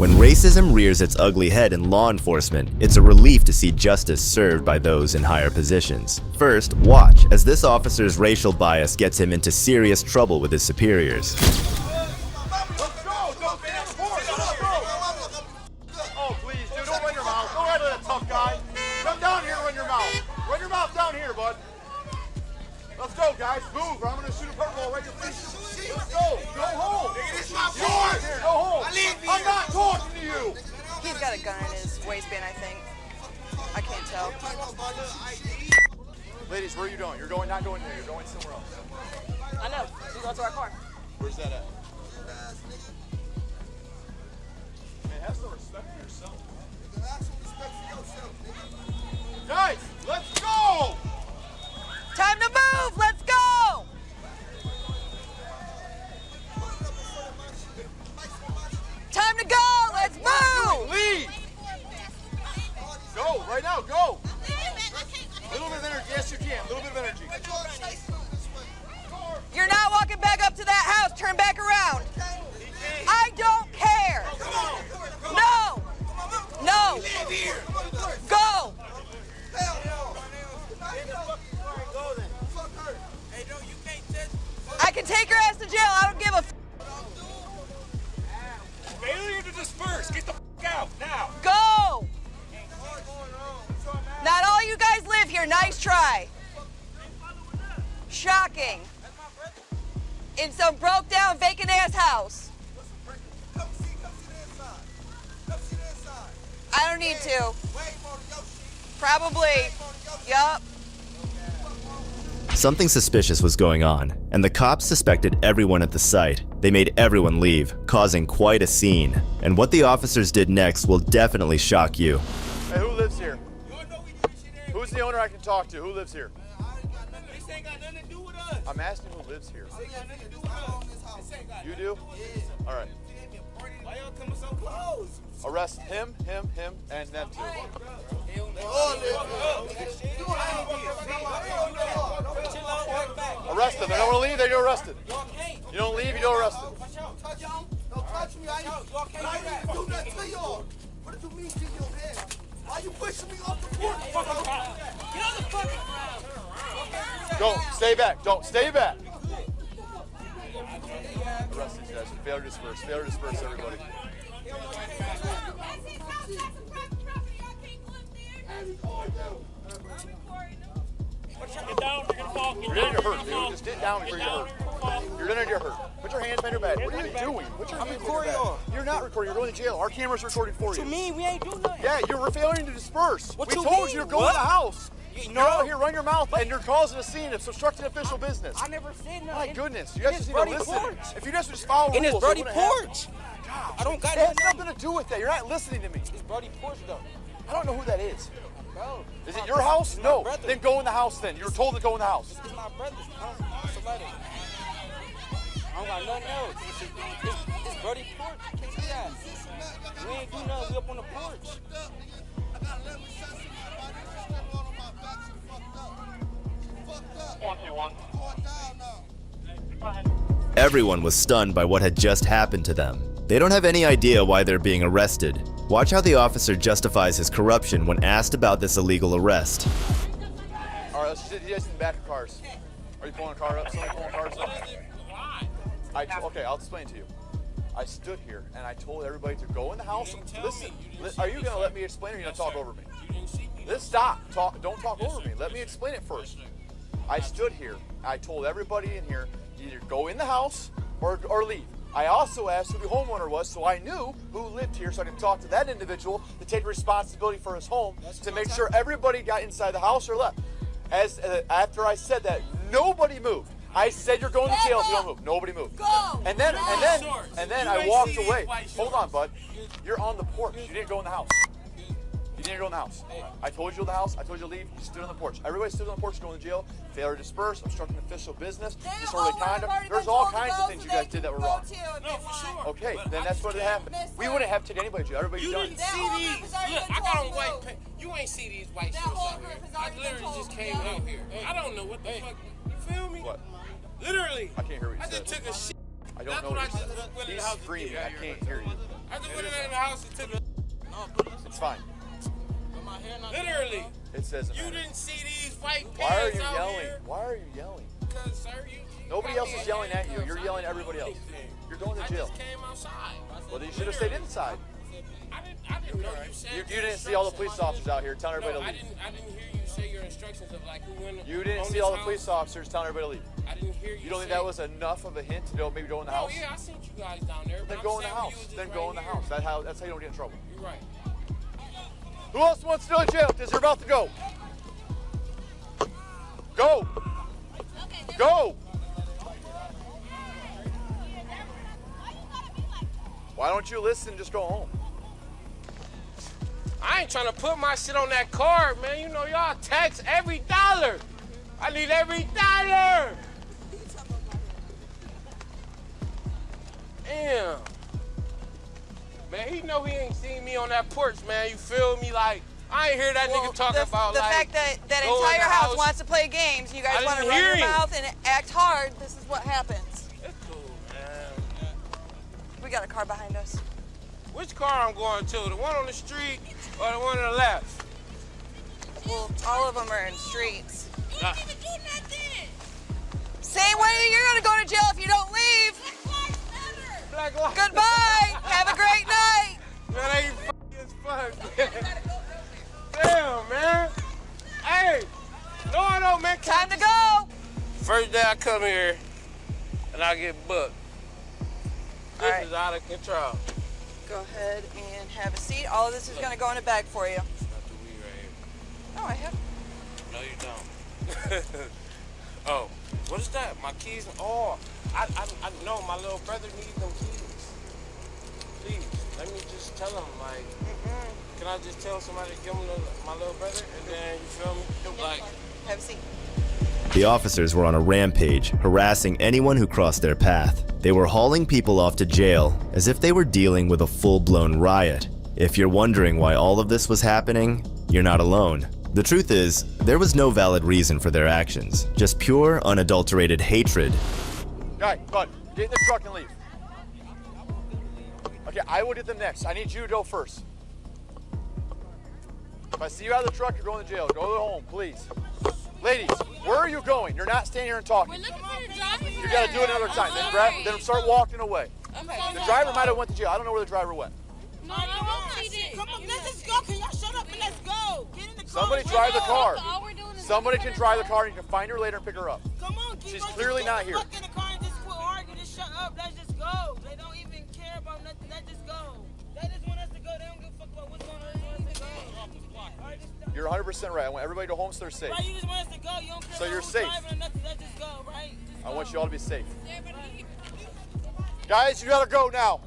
When racism rears its ugly head in law enforcement, it's a relief to see justice served by those in higher positions. First, watch as this officer's racial bias gets him into serious trouble with his superiors. Oh, please, dude, don't run your mouth. Go right to that tough guy. Come down here and run your mouth. Run your mouth down here, bud. Let's go, guys. Move, or I'm going to shoot a purple right in your face. Let's go. Go home. This is my boy. Here, go home. I'm not talking to you. He's got a gun in his waistband, I think. I can't tell. Ladies, where are you going? You're not going there. You're going somewhere else. I know. We go to our car. Where's that at? Man, have some respect for yourself. Guys, let's go! Time to move! Let's go! Time to go! Let's move! Leave! Go, right now, go! A little bit of energy, yes you can, a little bit of energy. You're not walking back up to that house. Turn back around. I don't care. No! No! Go! I can take your ass to jail. I don't give a f. Failure to disperse. Get the f out now. Go! Not all you guys live here. Nice try. Shocking. In some broke down, vacant ass house. I don't need to. Probably. Yup. Something suspicious was going on, and the cops suspected everyone at the site. They made everyone leave, causing quite a scene. And what the officers did next will definitely shock you. Hey, who lives here? Who's the owner I can talk to? Who lives here? This ain't got nothing to do with us. I'm asking who lives here. This ain't got nothing to do with us. This ain't got You do? All right. Why y'all coming so close? Arrest him, and them two. Arrest them. They don't want to leave, they get arrested. You don't leave, you don't arrest them. Don't touch me. I didn't do that to y'all. What did you mean to your head? Why you pushing me off the porch? Get on the fucking ground. Don't, stay back. Don't, stay back. Arrest these guys. Failure to disperse. Failure to disperse, everybody. Get down, you're gonna fall. You're gonna get hurt, dude. Just get down before you get hurt. You're gonna get hurt. Put your hands behind your back. What are you doing? Put your hands behind your back. You're not recording. You're going to jail. Our camera's recording for you. What you mean? We ain't doing nothing. Yeah, you're failing to disperse. What we you told mean? you to go in What? the house. You You're out here running your mouth and you're causing a scene. It's obstructing official business. I never said nothing. My goodness, you guys just need to Brody listen. porch. If you guys would just follow rules, In his it Brody wouldn't happen. porch. I don't got It has nothing. nothing to do with that. You're not listening to me. It's Brody porch though. I don't know who that is. Bro. Is it your house? No. brother. Then go in the house then. You were told to go in the house. It's my brother's somebody. I don't got nothing else. It's Brody porch. Can't do that. We ain't do nothing. We up on the porch. Everyone was stunned by what had just happened to them. They don't have any idea why they're being arrested. Watch how the officer justifies his corruption when asked about this illegal arrest. All right, let's sit you guys in the back of cars. Are you pulling a car up? Somebody pulling cars up? Okay, I'll explain to you. I stood here and I told everybody to go in the house. Listen, are you going to let me explain or are you going to talk over me? Let's stop. Don't talk over me. Let me explain it first. I stood here. I told everybody in here, either go in the house or leave. I also asked who the homeowner was, so I knew who lived here, so I could talk to that individual to take responsibility for his home to make sure everybody got inside the house or left. After I said that, nobody moved. I said you're going to jail if you don't move. Nobody moved. Go! And then I walked away. Hold on, bud. You're on the porch. You didn't go in the house. You didn't go in the house. I told you in the house. I told you to leave. You stood on the porch. Everybody stood on the porch going to jail. Failure to disperse, obstructing official business, disorderly conduct. There's all kinds of things you guys did that were wrong. No, for sure. Okay, then that's what happened. We wouldn't have taken anybody to jail. Everybody's You done. didn't see these. Look, I got on white pants. You ain't see these white shirts out here. I literally just came out here. I don't know what the fuck. You feel me? What? Literally. I can't hear what you I said. just took a shit. I don't know what you said. He's screaming. I can't hear you. I just went in the house and took the. It's fine. Literally. It says You didn't see these white Why are pants you out yelling? here? Why are you yelling? Because, sir, Nobody else is yelling at you. You're yelling at everybody else. You're going to jail. I just came outside. Well, then you should have stayed inside. I didn't know you said. You didn't see all the police officers out here telling everybody to leave. I didn't hear you say your instructions of like who went. You didn't see all the police officers telling everybody to leave. I didn't hear you. You don't think that was enough of a hint to maybe go in the house? Oh yeah, I seen you guys down there. Then go in the house. Then go in the house. That's how you don't get in trouble. You're right. Who else wants to go to jail? Because you're about to go. Go. Go. Why don't you listen and just go home? I ain't trying to put my shit on that card, man. You know, y'all tax every dollar. I need every dollar. Damn. Man, he know he ain't seen me on that porch, man. You feel me? Like, I ain't hear that nigga talking about, the like, fact that go in entire the house wants to play games, you guys I want to didn't run your hear you. mouth and act hard, this is what happens. That's cool, man. We got a car behind us. Which car I'm going to? The one on the street or the one on the left? Well, all of them are in streets. You didn't even do nothing. Same way you're gonna go to jail if you don't leave. Black lives. Goodbye. Have a great night. Man, that ain't funny as fuck, man. Damn, man. Hey, no, I don't, man. Time to go. First day I come here, and I get booked. This All right. is out of control. Go ahead and have a seat. All of this is gonna go in a bag for you. Not the weed right here. No, I have. No, you don't. Oh, what is that? My keys? Oh, I know my little brother needs them keys. Please, let me just tell him, like, can I just tell somebody to give him my little brother? And then, you feel me? Like, Have a seat. The officers were on a rampage, harassing anyone who crossed their path. They were hauling people off to jail as if they were dealing with a full-blown riot. If you're wondering why all of this was happening, you're not alone. The truth is, there was no valid reason for their actions, just pure, unadulterated hatred. Guy, bud, get in the truck and leave. Okay, I will get them next. I need you to go first. If I see you out of the truck, you're going to jail. Go to home, please. Ladies, where are you going? You're not standing here and talking. We're looking for the driver. You gotta do it another time. Then start walking away. The driver might have went to jail. I don't know where the driver went. No, he didn't. Come on, let's just go. Can y'all shut up and let's go? Get in the car. Somebody drive the car. All we're doing is Somebody looking can for drive the the car and you can find her later and pick her up. Come on, Kiko. She's clearly not here. Fuck in the car and just quit arguing. Just shut up. Let's just go. They don't even care about nothing. Let's just go. They just want us to go. They don't give a fuck about what's going on. They want us to go. All right, just You're 100% right. I want everybody to go home so they're safe. right, you just want us to go. You don't care So about you're who's safe. driving or nothing. Let's just go, right? Just I go. want you all to be safe. Guys, you gotta go now.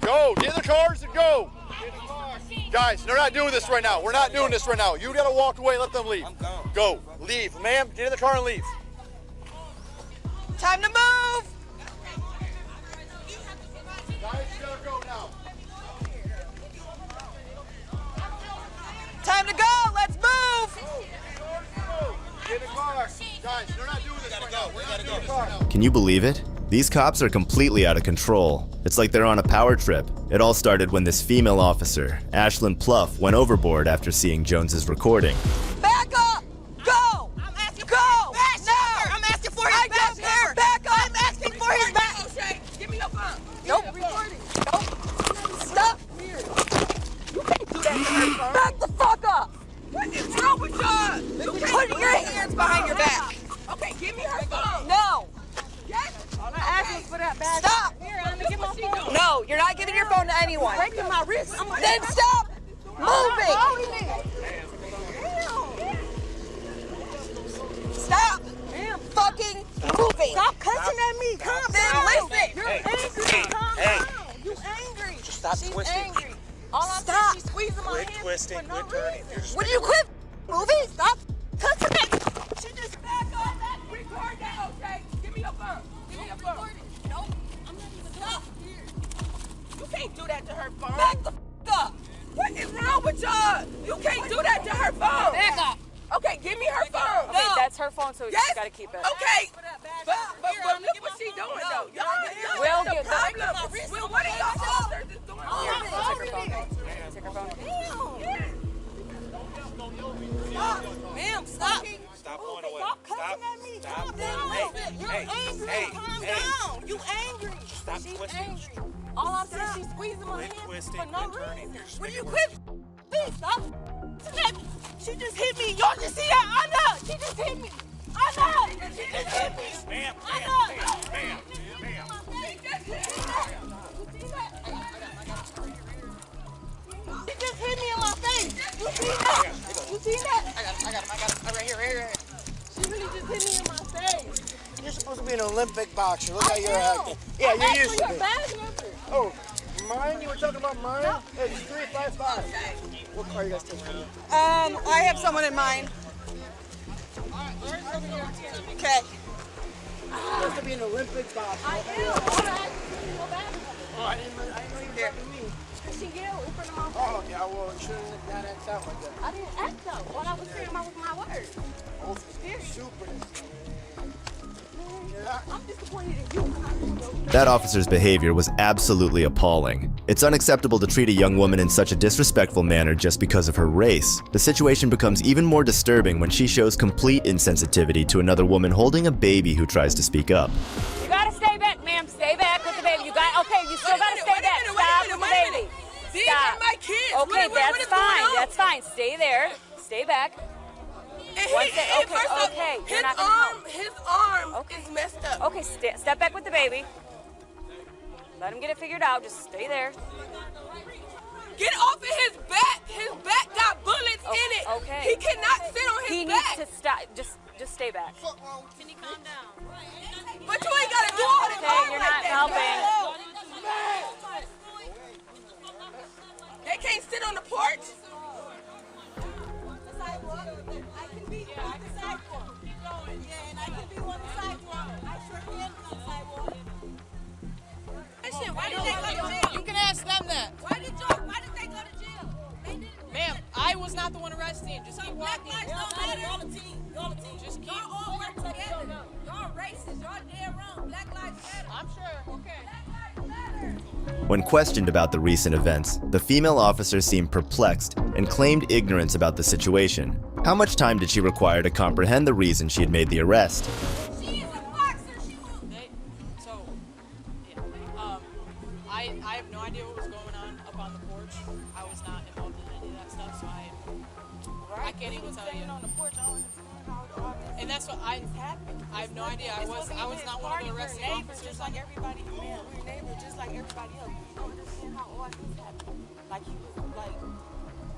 Go, get in the cars and go. Guys, they're not doing this right now. We're not doing this right now. You gotta walk away and let them leave. Go, leave. Ma'am, get in the car and leave. Time to move. Guys, you gotta go now. Time to go. Let's move. Get in the car. Guys, they're not doing this right now. We're not doing this right now. Can you believe it? These cops are completely out of control. It's like they're on a power trip. It all started when this female officer, Ashlyn Pluff, went overboard after seeing Jones's recording. Back up. Go. I'm asking Go. back. Now. I'm asking for his I back. don't care. Back up. I'm asking for his back. O'Shea, give me your phone. Nope. Nope. Stop. You can't do that to her, phone. Back the fuck up. What is wrong with y'all? You can't Put do your that. hands behind your back. Okay, give me her phone. No. Yes. For that bag. Stop. Here, I'm gonna give my phone. No, you're not giving your phone to anyone. Breaking my wrist. Then stop moving. Stop fucking moving. Stop cussing at me. Calm Then down. listen. You're angry. Calm down. You angry. just stop She's twisting. angry. All I'm Stop. saying, she's squeezing my Quit hand twisting, for no quit turning. reason. You're just Would you quit moving? Stop cussing at me. She just back up. Record that, okay? Give me your phone. Give me your phone. Nope. I'm not even Stop. You can't do that to her phone. Back the up. What is wrong with y'all? You can't do that to her phone. Back up. Okay, give me her phone. No. That's her phone, so you Yes. gotta keep it. Okay. But look what doing though? Y'all We'll the get problem. Well, what are y'all officers is doing? Take her phone. Ma'am, stop. Stop going away. Stop cussing at me. Stop. Calm down. You're angry. Calm down. You angry. Stop She's twisting. angry. All I'm saying, she's squeezing my Quit hand twisting, for no quit turning. reason. Will you quit? Stop. She just hit me. Y'all just see that? I know. She just hit me. I know. She just hit me. Ma'am, I ma'am, know. ma'am, ma'am. She just hit me. She just hit me in my face. You see that? You see that? I got him. Right here. She really just hit me in my face. You're supposed to be an Olympic boxer. Look how you're am. acting. Yeah, I'm you're asking used to your it. badge number. Oh, mine? You were talking about mine? It's 355. What car you guys taking? I have someone in mind. Okay. You're supposed to be an Olympic boxer. I am. All right. Go back. Oh, I didn't know you were talking to me. She yelled in front of my face. Oh, yeah, well, you shouldn't not act out like that. I didn't act though. What I was saying was my word. Oh, super. I'm disappointed in you. That officer's behavior was absolutely appalling. It's unacceptable to treat a young woman in such a disrespectful manner just because of her race. The situation becomes even more disturbing when she shows complete insensitivity to another woman holding a baby who tries to speak up. You gotta stay back, ma'am. Stay back with the baby. You still gotta stay back. Stop with the baby. These are my kids. Okay, What is going on? That's fine. Stay there. Stay back. And One second. and Okay, first off, okay. You're His not gonna help. his arm Okay. is messed up. Okay, step back with the baby. Let him get it figured out. Just stay there. Get off of his back. His back got bullets in it. Okay. He cannot sit on his He back. needs to stop. Just stay back. Can you calm down? But you ain't gotta do all this. Okay, you're not helping. They can't sit on the porch. Why did they go to jail? You can ask them that. Why did they go to jail? They didn't. Ma'am, I was not the one arresting. Just keep Black walking. lives don't matter. Y'all a team. Y'all a team. Just keep Y'all all work together. Y'all racist. Y'all dead wrong. Black lives matter. I'm sure. Okay. Black lives matter. When questioned about the recent events, the female officer seemed perplexed and claimed ignorance about the situation. How much time did she require to comprehend the reason she had made the arrest? She is a boxer. She will. So, yeah. I have no idea what was going on up on the porch. I was not involved in any of that stuff, so I can't even tell you. On the porch. I don't understand how all this And that's what I have no idea. I was not one of the arresting neighbors, officers. just like everybody. Man, we're neighbors, just like everybody else. You don't understand how all this happened. Like he was like.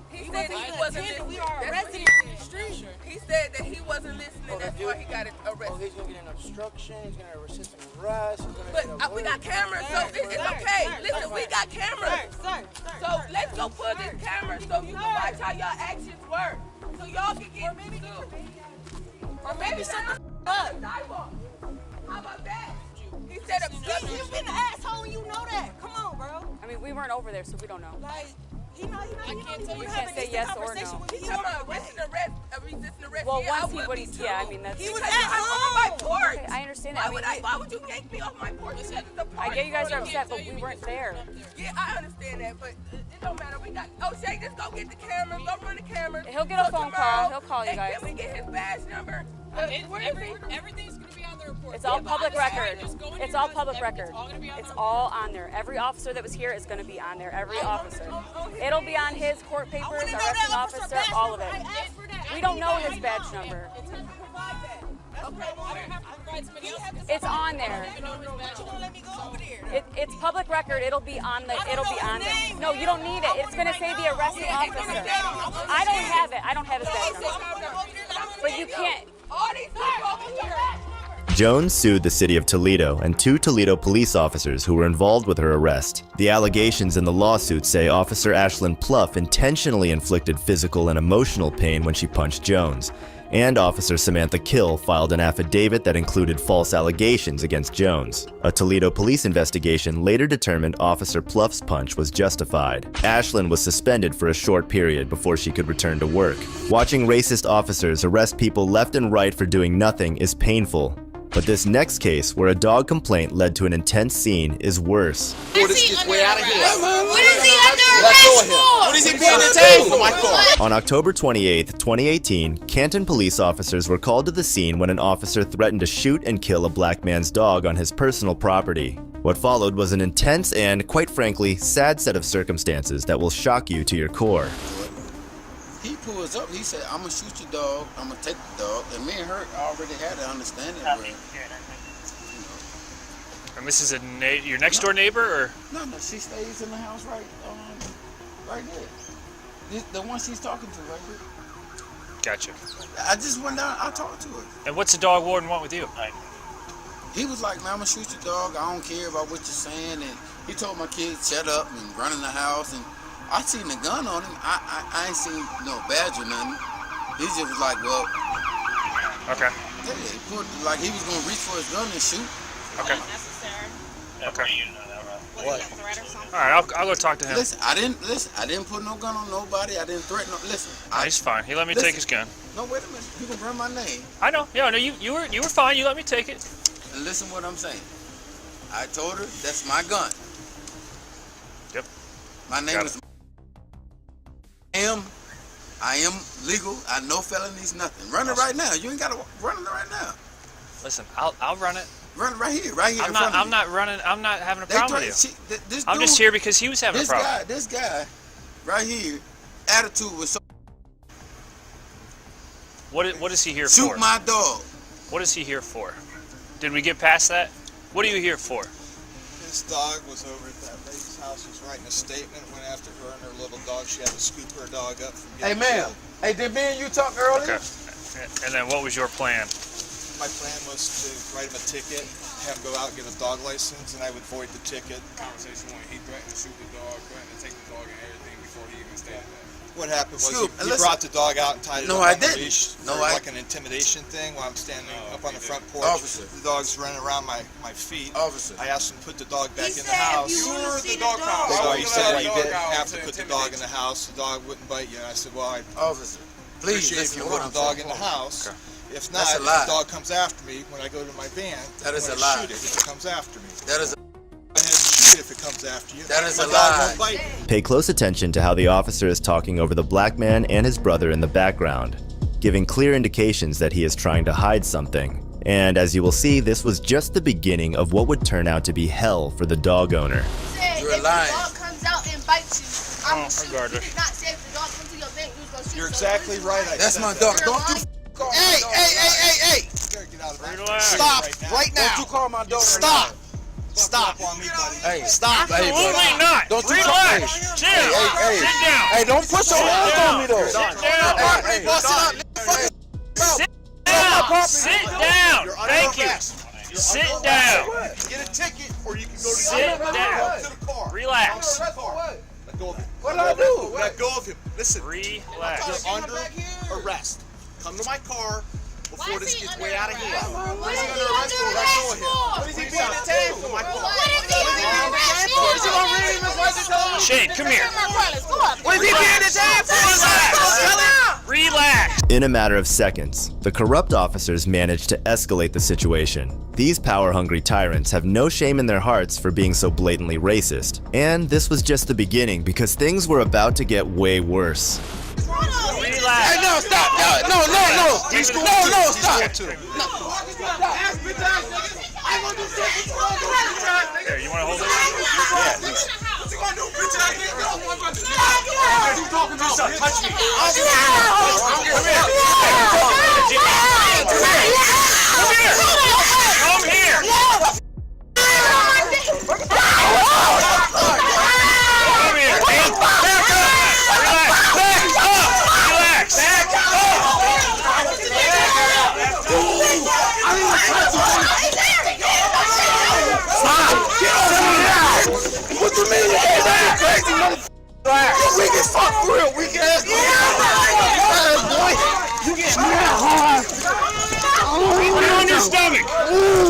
He said that he wasn't listening. We are arrested in the street. Sure. He said that he wasn't listening. That's why he got Oh, arrested. he's going to get an obstruction. He's going to resist an arrest. He's going to But get a we got cameras, so it's okay. Listen, we got cameras. So let's go pull this camera so you can watch how y'all actions work. So y'all can get sued. Or maybe shut the up. Sidewalk. How about that? He said you've been an asshole and you know that. Come on, bro. I mean, we weren't over there, so we don't know. Like, he know. I can't tell you. We can't say yes or no. He talking about resisting arrest. Well, yeah, once I would what be he's, too. yeah, I mean, that's. He was at home on my porch. Okay, I understand that. Why would you yank me off my porch? Because it's a party. I get you guys are for upset, but we weren't there. Yeah, I understand that, but it don't matter. We got. Oh, Shay, just go get the cameras. Go run the cameras. He'll get a So phone tomorrow, call. He'll call you and guys. Can we get his badge number? Where is he? Everything's going to be on the report. It's all public record. Just go in It's your all house. public record. It's all going to be on It's the all on there. Every officer that was here is going to be on there. Every officer. It'll be on his court papers, arresting officer, all of it. We don't know his badge number. It's on there. It's public record. It'll be on the. It'll be on there. No, you don't need it. It's going to say the arresting officer. I don't have it. I don't have his badge number. But you can't. All these people over here. Jones sued the city of Toledo and 2 Toledo police officers who were involved with her arrest. The allegations in the lawsuit say Officer Ashlyn Pluff intentionally inflicted physical and emotional pain when she punched Jones, and Officer Samantha Kill filed an affidavit that included false allegations against Jones. A Toledo police investigation later determined Officer Pluff's punch was justified. Ashlyn was suspended for a short period before she could return to work. Watching racist officers arrest people left and right for doing nothing is painful. But this next case, where a dog complaint led to an intense scene, is worse. What is he under arrest for? What is he being detained for, Michael? On October 28, 2018, Canton police officers were called to the scene when an officer threatened to shoot and kill a black man's dog on his personal property. What followed was an intense and, quite frankly, sad set of circumstances that will shock you to your core. He pulls up, he said, I'm gonna shoot your dog, I'm gonna take the dog, and me and her already had an understanding where, And this is your next door neighbor, or? No, she stays in the house right there. The one she's talking to right here. Gotcha. I just went down, I talked to her. And what's the dog warden want with you? He was like, man, I'm gonna shoot your dog, I don't care about what you're saying, and he told my kids shut up and run in the house, and I seen the gun on him. I ain't seen no badge or nothing. He just was like, well. Okay. Yeah, he put like he was gonna reach for his gun and shoot. Okay. Okay. What? All right, I'll go talk to him. Listen, I didn't put no gun on nobody. I didn't threaten. Listen. He's fine. He let me take his gun. No, wait a minute. You can run my name. I know. Yeah, no, you were fine. You let me take it. And listen what I'm saying. I told her that's my gun. Yep. My name is. I am legal. I know felonies, nothing. Run it right now. You ain't gotta run it right now. Listen, I'll run it. Run it right here. I'm not running. I'm not having a problem with you. I'm just here because he was having a problem. This guy, right here, attitude was so. What is he here for? Shoot my dog. What is he here for? Did we get past that? What are you here for? This dog was over at that lady's house, was writing a statement, went after her and her little dog. She had to scoop her dog up from getting killed. Hey, did me and you talk earlier? Okay. And then what was your plan? My plan was to write him a ticket, have him go out and get a dog license, and I would void the ticket. Conversation when he threatened to shoot the dog, threatened to take the dog and everything before he even stated that. What happened was he brought the dog out and tied it up on the leash for like an intimidation thing while I'm standing up on the front porch. Officer. The dog's running around my feet. Officer. I asked him to put the dog back in the house. You were the dog pound. So he said you didn't have to put the dog in the house. The dog wouldn't bite you. And I said, well, I appreciate if you put the dog in the house. Okay. If not, if the dog comes after me when I go to my van, that is I'm a lie. Shoot it if it comes after me. That is a Go ahead and shoot it if it comes after you. That is my a dog lie. won't bite me. Pay close attention to how the officer is talking over the black man and his brother in the background, giving clear indications that he is trying to hide something. And as you will see, this was just the beginning of what would turn out to be hell for the dog owner. You're lying. If the dog comes out and bites you, I'm regardless. You did not say if the dog comes to your bank, you was gonna shoot. You're exactly right. That's my dog. Don't you. Hey! Stop right now. Don't you call my dog. Stop. Stop. Hey, stop. Absolutely not. Don't you relax. Chill. Hey, sit down. Hey, don't put your hands on me though. Sit down. Sit down. Thank you. Sit down. Get a ticket, or you can go to Sit down. to the car. Relax. Let go of him. What did I do? Let go of him. Listen. Relax. You're under arrest. Come to my car before this gets way out of hand. What is he under arrest for? What is he being detained for, Michael? What is he under arrest for? Is he gonna read his license? Shane, come here. What is he being detained for? Relax. In a matter of seconds, the corrupt officers managed to escalate the situation. These power-hungry tyrants have no shame in their hearts for being so blatantly racist. And this was just the beginning, because things were about to get way worse. Relax. Hey, no, stop. No, stop. Here, you want to hold it? What you gonna do, bitch ass nigga? What you talking about? Touch me. Come here. What you mean? That's crazy, motherfucker. Weak as fuck, for real. Weak ass. Boy. You get hard. Get on your stomach.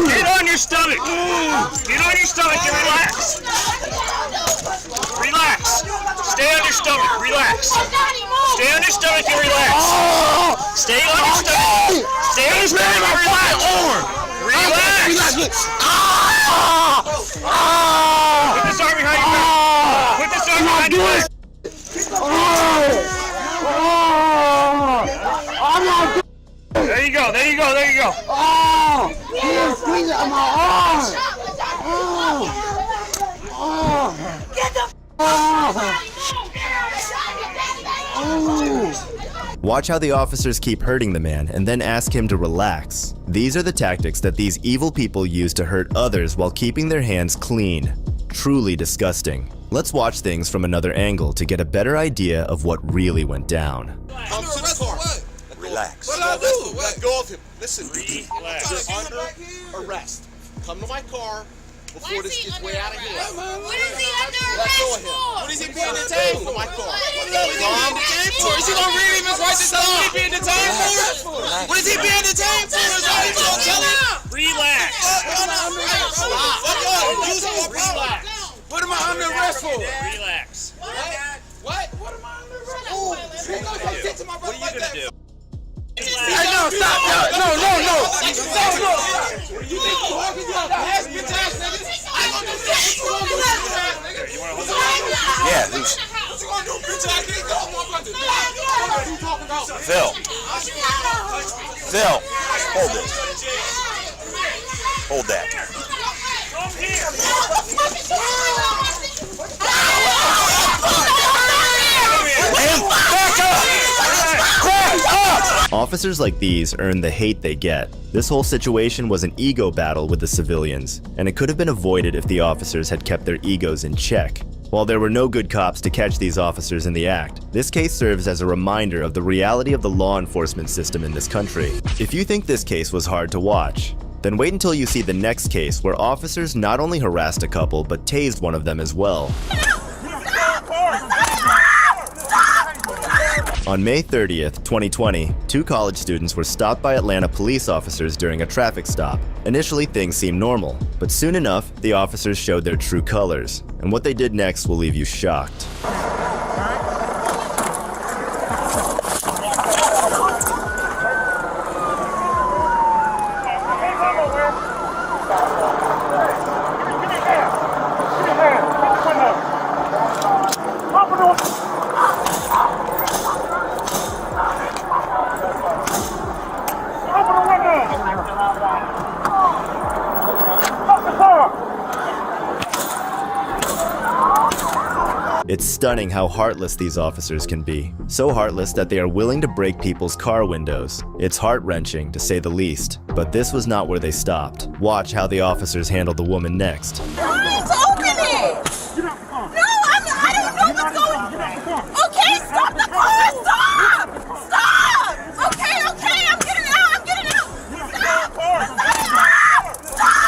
Get on your stomach. Get on your stomach and relax. Relax. Stay on your stomach. Relax. Stay on your stomach and relax. Stay on your stomach. Stay on your stomach and relax. Relax. Put this arm behind your back. Put this arm behind your back. There you go, there you go, there you go. Watch how the officers keep hurting the man and then ask him to relax. These are the tactics that these evil people use to hurt others while keeping their hands clean. Truly disgusting. Let's watch things from another angle to get a better idea of what really went down. Come to the car. Relax. What did I do? Let go of him. Listen, Relax. you're under arrest. Come to my car before this gets way out of here. What is he under Let go of arrest him. for? What is he being detained for? My car. Is he gonna read him his rights and stuff? What is he being detained for? What is he being detained for? Is that what you gonna tell him? Relax. Relax. What am I under arrest for? Relax. What? What am I under arrest for? What are you gonna do? Hey, no, stop. No. Yeah, loose. Phil. Phil, hold this. Hold that. Officers like these earn the hate they get. This whole situation was an ego battle with the civilians, and it could have been avoided if the officers had kept their egos in check. While there were no good cops to catch these officers in the act, this case serves as a reminder of the reality of the law enforcement system in this country. If you think this case was hard to watch, then wait until you see the next case where officers not only harassed a couple but tased one of them as well. On May 30th, 2020, two college students were stopped by Atlanta police officers during a traffic stop. Initially, things seemed normal, but soon enough, the officers showed their true colors, and what they did next will leave you shocked. It's stunning how heartless these officers can be. So heartless that they are willing to break people's car windows. It's heart-wrenching, to say the least. But this was not where they stopped. Watch how the officers handle the woman next. Please open it! No, I don't know what's going on. Okay, stop the car! Stop! Stop! Okay, I'm getting out! Stop!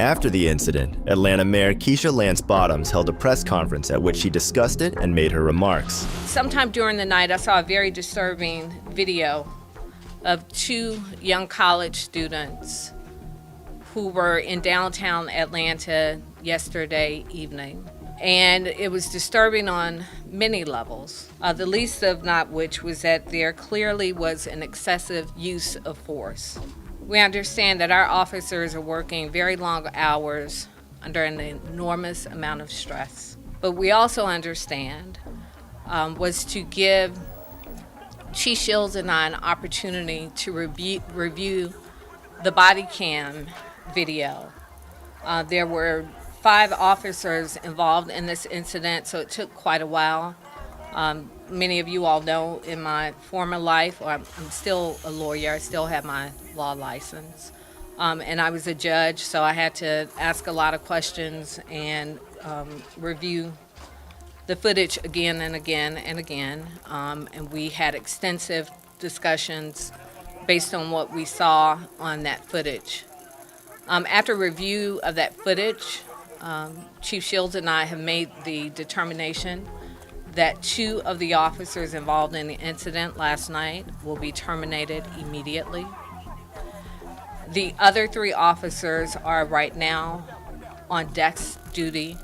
After the incident, Atlanta Mayor Keisha Lance Bottoms held a press conference at which she discussed it and made her remarks. Sometime during the night, I saw a very disturbing video of two young college students who were in downtown Atlanta yesterday evening. And it was disturbing on many levels, the least of not which was that there clearly was an excessive use of force. We understand that our officers are working very long hours under an enormous amount of stress. But we also understand was to give Chief Shields and I an opportunity to review the body cam video. There were 5 officers involved in this incident, so it took quite a while. Many of you all know in my former life, or I'm still a lawyer, I still have my law license, and I was a judge, so I had to ask a lot of questions and review the footage again and again and again, and we had extensive discussions based on what we saw on that footage. After review of that footage, Chief Shields and I have made the determination that 2 of the officers involved in the incident last night will be terminated immediately. The other 3 officers are right now on desk duty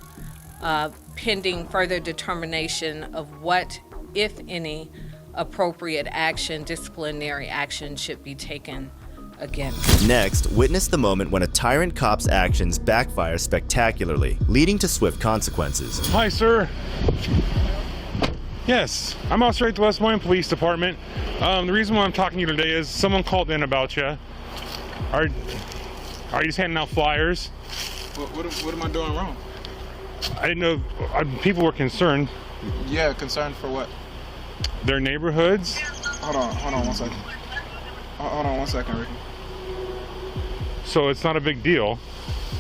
pending further determination of what, if any, appropriate action, disciplinary action should be taken against. Next, witness the moment when a tyrant cop's actions backfire spectacularly, leading to swift consequences. Hi, sir. Yes, I'm Officer at the West Des Moines Police Department. The reason why I'm talking to you today is someone called in about you. Are you just handing out flyers? What am I doing wrong? I didn't know. People were concerned. Yeah, concerned for what? Their neighborhoods. Hold on 1 second. Hold on 1 second, Ricky. So it's not a big deal.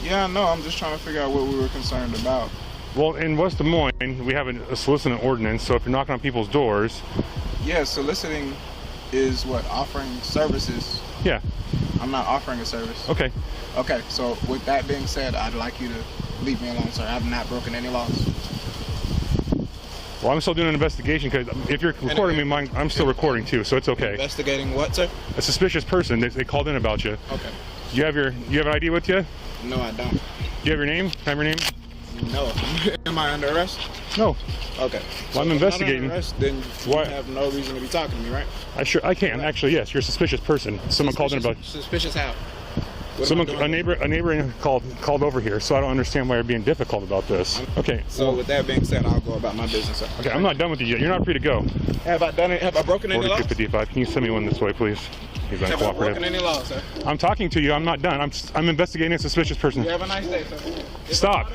Yeah, no, I'm just trying to figure out what we were concerned about. Well, in West Des Moines, we have a soliciting ordinance, so if you're knocking on people's doors... Yeah, soliciting is what? Offering services. Yeah. I'm not offering a service. Okay. Okay, so with that being said, I'd like you to leave me alone, sir. I have not broken any laws. Well, I'm still doing an investigation because if you're recording me, I'm still recording too, so it's okay. Investigating what, sir? A suspicious person. They called in about you. Okay. You have an ID with you? No, I don't. Do you have your name? Can I have your name? No. Am I under arrest? No. Okay. Well, I'm investigating. If I'm not under arrest, then you have no reason to be talking to me, right? I can. Actually, yes. You're a suspicious person. Someone called in about you. Suspicious how? A neighbor called over here, so I don't understand why you're being difficult about this. Okay. So with that being said, I'll go about my business, sir. Okay, I'm not done with you yet. You're not free to go. Have I done it? Have I broken any laws? 4255. Can you send me one this way, please? He's uncooperative. Have I broken any laws, sir? I'm talking to you. I'm not done. I'm investigating a suspicious person. You have a nice day, sir. Stop.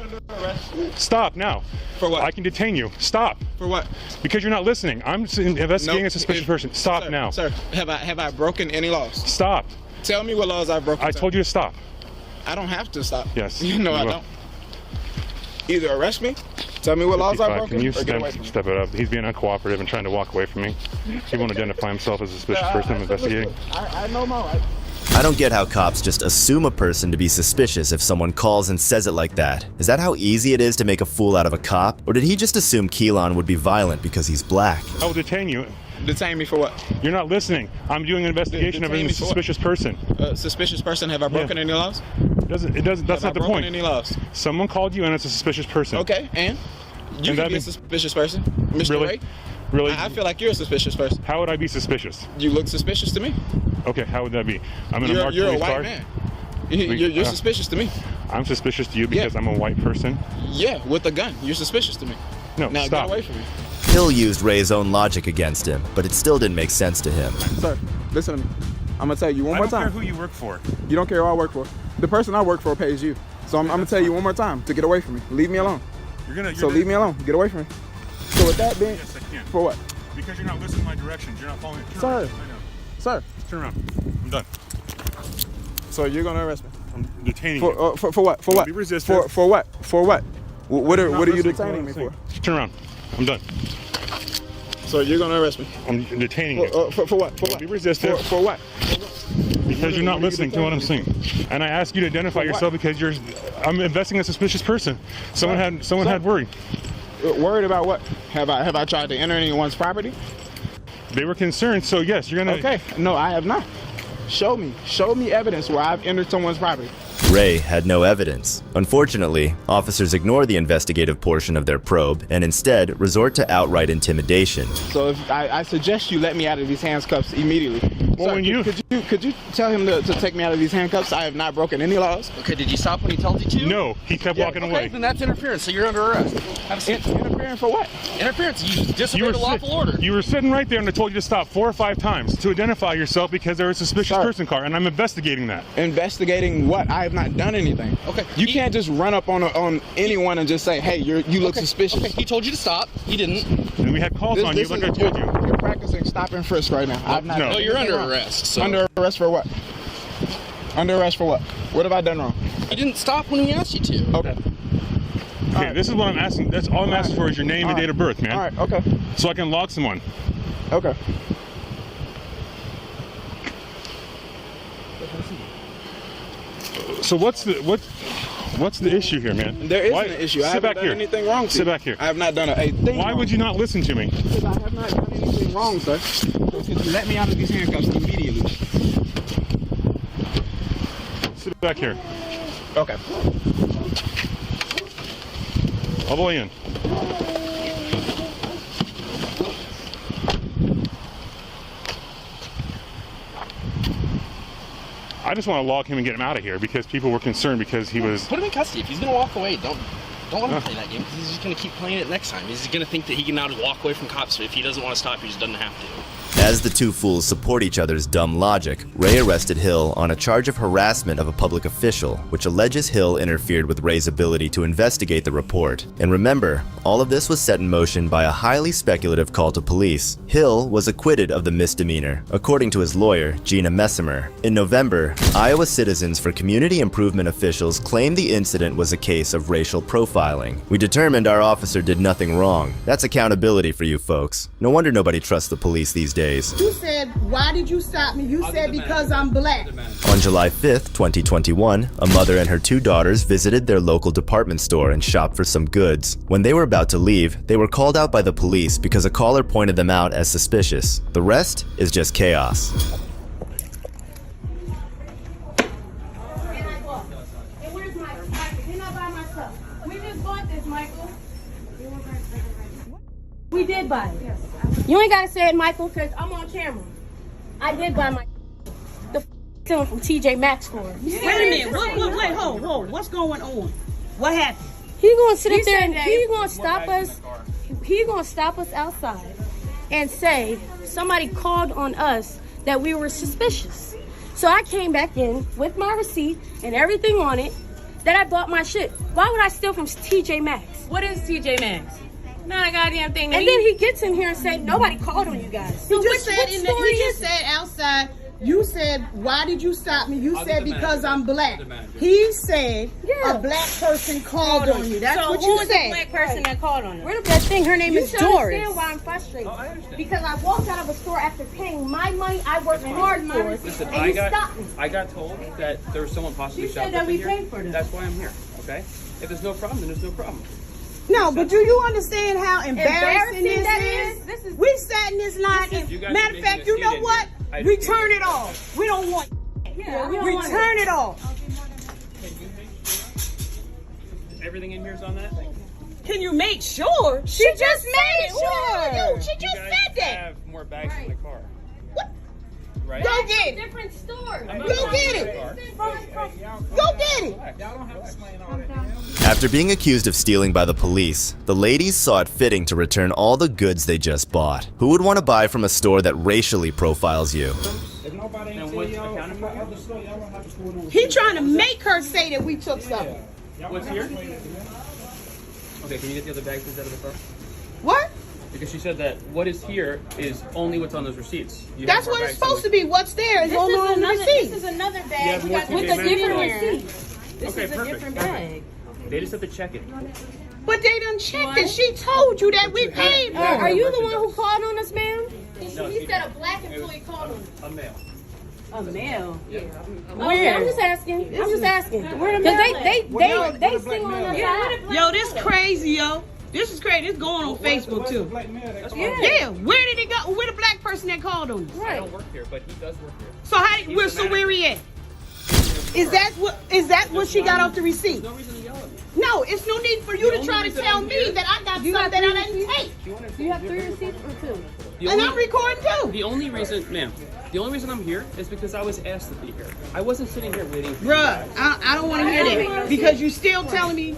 Stop now. For what? I can detain you. Stop. For what? Because you're not listening. I'm investigating a suspicious person. Stop now. Sir, have I broken any laws? Stop. Tell me what laws I've broken. I told you to stop. I don't have to stop. Yes. You know I don't. Either arrest me, tell me what laws I've broken, Can you or get away from me. step it up? He's being uncooperative and trying to walk away from me. He won't identify himself as a suspicious person I'm investigating. I know my right. I don't get how cops just assume a person to be suspicious if someone calls and says it like that. Is that how easy it is to make a fool out of a cop? Or did he just assume Keelan would be violent because he's black? I will detain you. Detain me for what? You're not listening. I'm doing an investigation of a suspicious person. Suspicious person? Have I broken any laws? That's not the point. Any laws? Someone called you and it's a suspicious person. Okay, and? You can be a suspicious person, Mr. Really? Ray. Really? I feel like you're a suspicious person. How would I be suspicious? You look suspicious to me. Okay, how would that be? I'm in a marked You're a police white car. man. You're suspicious to me. I'm suspicious to you because I'm a white person? Yeah, with a gun. You're suspicious to me. No, now stop. Get away from me. Hill used Ray's own logic against him, but it still didn't make sense to him. Sir, listen to me. I'm gonna tell you one more time. I don't care who you work for. You don't care who I work for. The person I work for pays you. So I'm gonna tell you one more time to get away from me. Leave me alone. Leave me alone. Get away from me. So with that being, yes, I can. For what? Because you're not listening to my directions. You're not following it. Sir. Sir. Turn around. I'm done. So you're gonna arrest me? I'm detaining you. For what? For what? Be resistant. For what? For what? What are you detaining me for? Turn around. I'm done. So you're gonna arrest me? I'm detaining you. For what? For what? Be resistant. For what? Because you're not listening to what I'm saying. And I ask you to identify yourself because I'm investigating a suspicious person. Someone had worry. Worried about what? Have I tried to enter anyone's property? They were concerned, so yes, you're gonna. Okay. No, I have not. Show me evidence where I've entered someone's property. Ray had no evidence. Unfortunately, officers ignore the investigative portion of their probe and instead resort to outright intimidation. So if I suggest you let me out of these handcuffs immediately. Well, Sir, could you tell him to take me out of these handcuffs? I have not broken any laws. Okay, did you stop when he told you to? No, he kept walking away. Okay, then that's interference, so you're under arrest. Have a seat. Interfering for what? Interference, you disobeyed the lawful order. You were sitting right there and I told you to stop 4 or 5 times to identify yourself because there was a suspicious person car, and I'm investigating that. Investigating what? I have not done anything. Okay. You can't just run up on anyone and just say, hey, you look suspicious. Okay, he told you to stop. He didn't. And we had calls on you like I told you. You're practicing stop and frisk right now. I've not No, you're under arrest. So. Under arrest for what? Under arrest for what? What have I done wrong? You didn't stop when he asked you to. Okay. Okay, this is what I'm asking. That's all I'm asking for is your name and date of birth, man. All right, okay. So I can log someone. Okay. So what's the issue here, man? There isn't an issue. I haven't done anything wrong to you. Sit back here. I have not done a thing Why wrong. would you not listen to me? Because I have not done anything wrong, sir. So could you let me out of these handcuffs immediately? Sit back here. Okay. All the way in. I just want to log him and get him out of here because people were concerned because he was... Put him in custody. If he's going to walk away, don't let him play that game because he's just going to keep playing it next time. He's going to think that he can now just walk away from cops. If he doesn't want to stop, he just doesn't have to. As the two fools support each other's dumb logic, Ray arrested Hill on a charge of harassment of a public official, which alleges Hill interfered with Ray's ability to investigate the report. And remember, all of this was set in motion by a highly speculative call to police. Hill was acquitted of the misdemeanor, according to his lawyer, Gina Messimer. In November, Iowa Citizens for Community Improvement officials claimed the incident was a case of racial profiling. We determined our officer did nothing wrong. That's accountability for you folks. No wonder nobody trusts the police these days. You said, why did you stop me? You said because I'm black. On July 5th, 2021, a mother and her two daughters visited their local department store and shopped for some goods. When they were about to leave, they were called out by the police because a caller pointed them out as suspicious. The rest is just chaos. We did buy it. You ain't gotta say it, Michael, because I'm on camera. I did buy my stealing from TJ Maxx store. Wait a minute. Wait, hold. What's going on? What happened? He's gonna sit up there and he's gonna stop us. He's gonna stop us outside and say somebody called on us that we were suspicious. So I came back in with my receipt and everything on it that I bought my shit. Why would I steal from TJ Maxx? What is TJ Maxx? Not a goddamn thing. And then he gets in here and say nobody called on you guys. So he just said outside. You said, why did you stop me? You said because I'm black. He said a black person called on you. That's what you said. The black person that called on her? That thing, her name is Doris. You understand why I'm frustrated? Because I walked out of a store after paying my money. I worked hard for it. Listen, and you stopped me. I got told that there was someone possibly shoplifting here. You said that we paid for this. That's why I'm here, okay? If there's no problem, then there's no problem. No, but do you understand how embarrassing this is? This is we sat in this line, and matter of fact, you know what? We turn it off. We don't want we turn it off. Everything in here is on that? Can you make sure? She just made sure. She just said that. Have more bags in the car. What? Right? Go get it. Different stores. Go get it. Go get it. After being accused of stealing by the police, the ladies saw it fitting to return all the goods they just bought. Who would want to buy from a store that racially profiles you? He trying to make her say that we took something. What's here? Okay, can you get the other bags out of the car? What? Because she said that what is here is only what's on those receipts. That's what it's supposed to be. What's there is only on the receipt. This is another bag with a different receipt. This is a different bag. They just have to check it. But they done checked it. She told you that we paid for it. Are you the one who called on us, ma'am? No, he said a black employee called on us. A male. A male? Yeah. Where? I'm just asking. Because they still on us. Yo, this crazy, yo. This is crazy. It's going on Facebook too. Yeah. Where did it go? Where the black person that called on us? I don't work here, but he does work here. So where he at? Is that what she got off the receipt? There's no reason to yell at me. No, it's no need for you to try to tell me that I got something that I didn't take. Do you have 3 receipts or 2? And I'm recording too. The only reason, ma'am, the only reason I'm here is because I was asked to be here. I wasn't sitting here waiting for you guys. Bruh, I don't want to hear that because you still telling me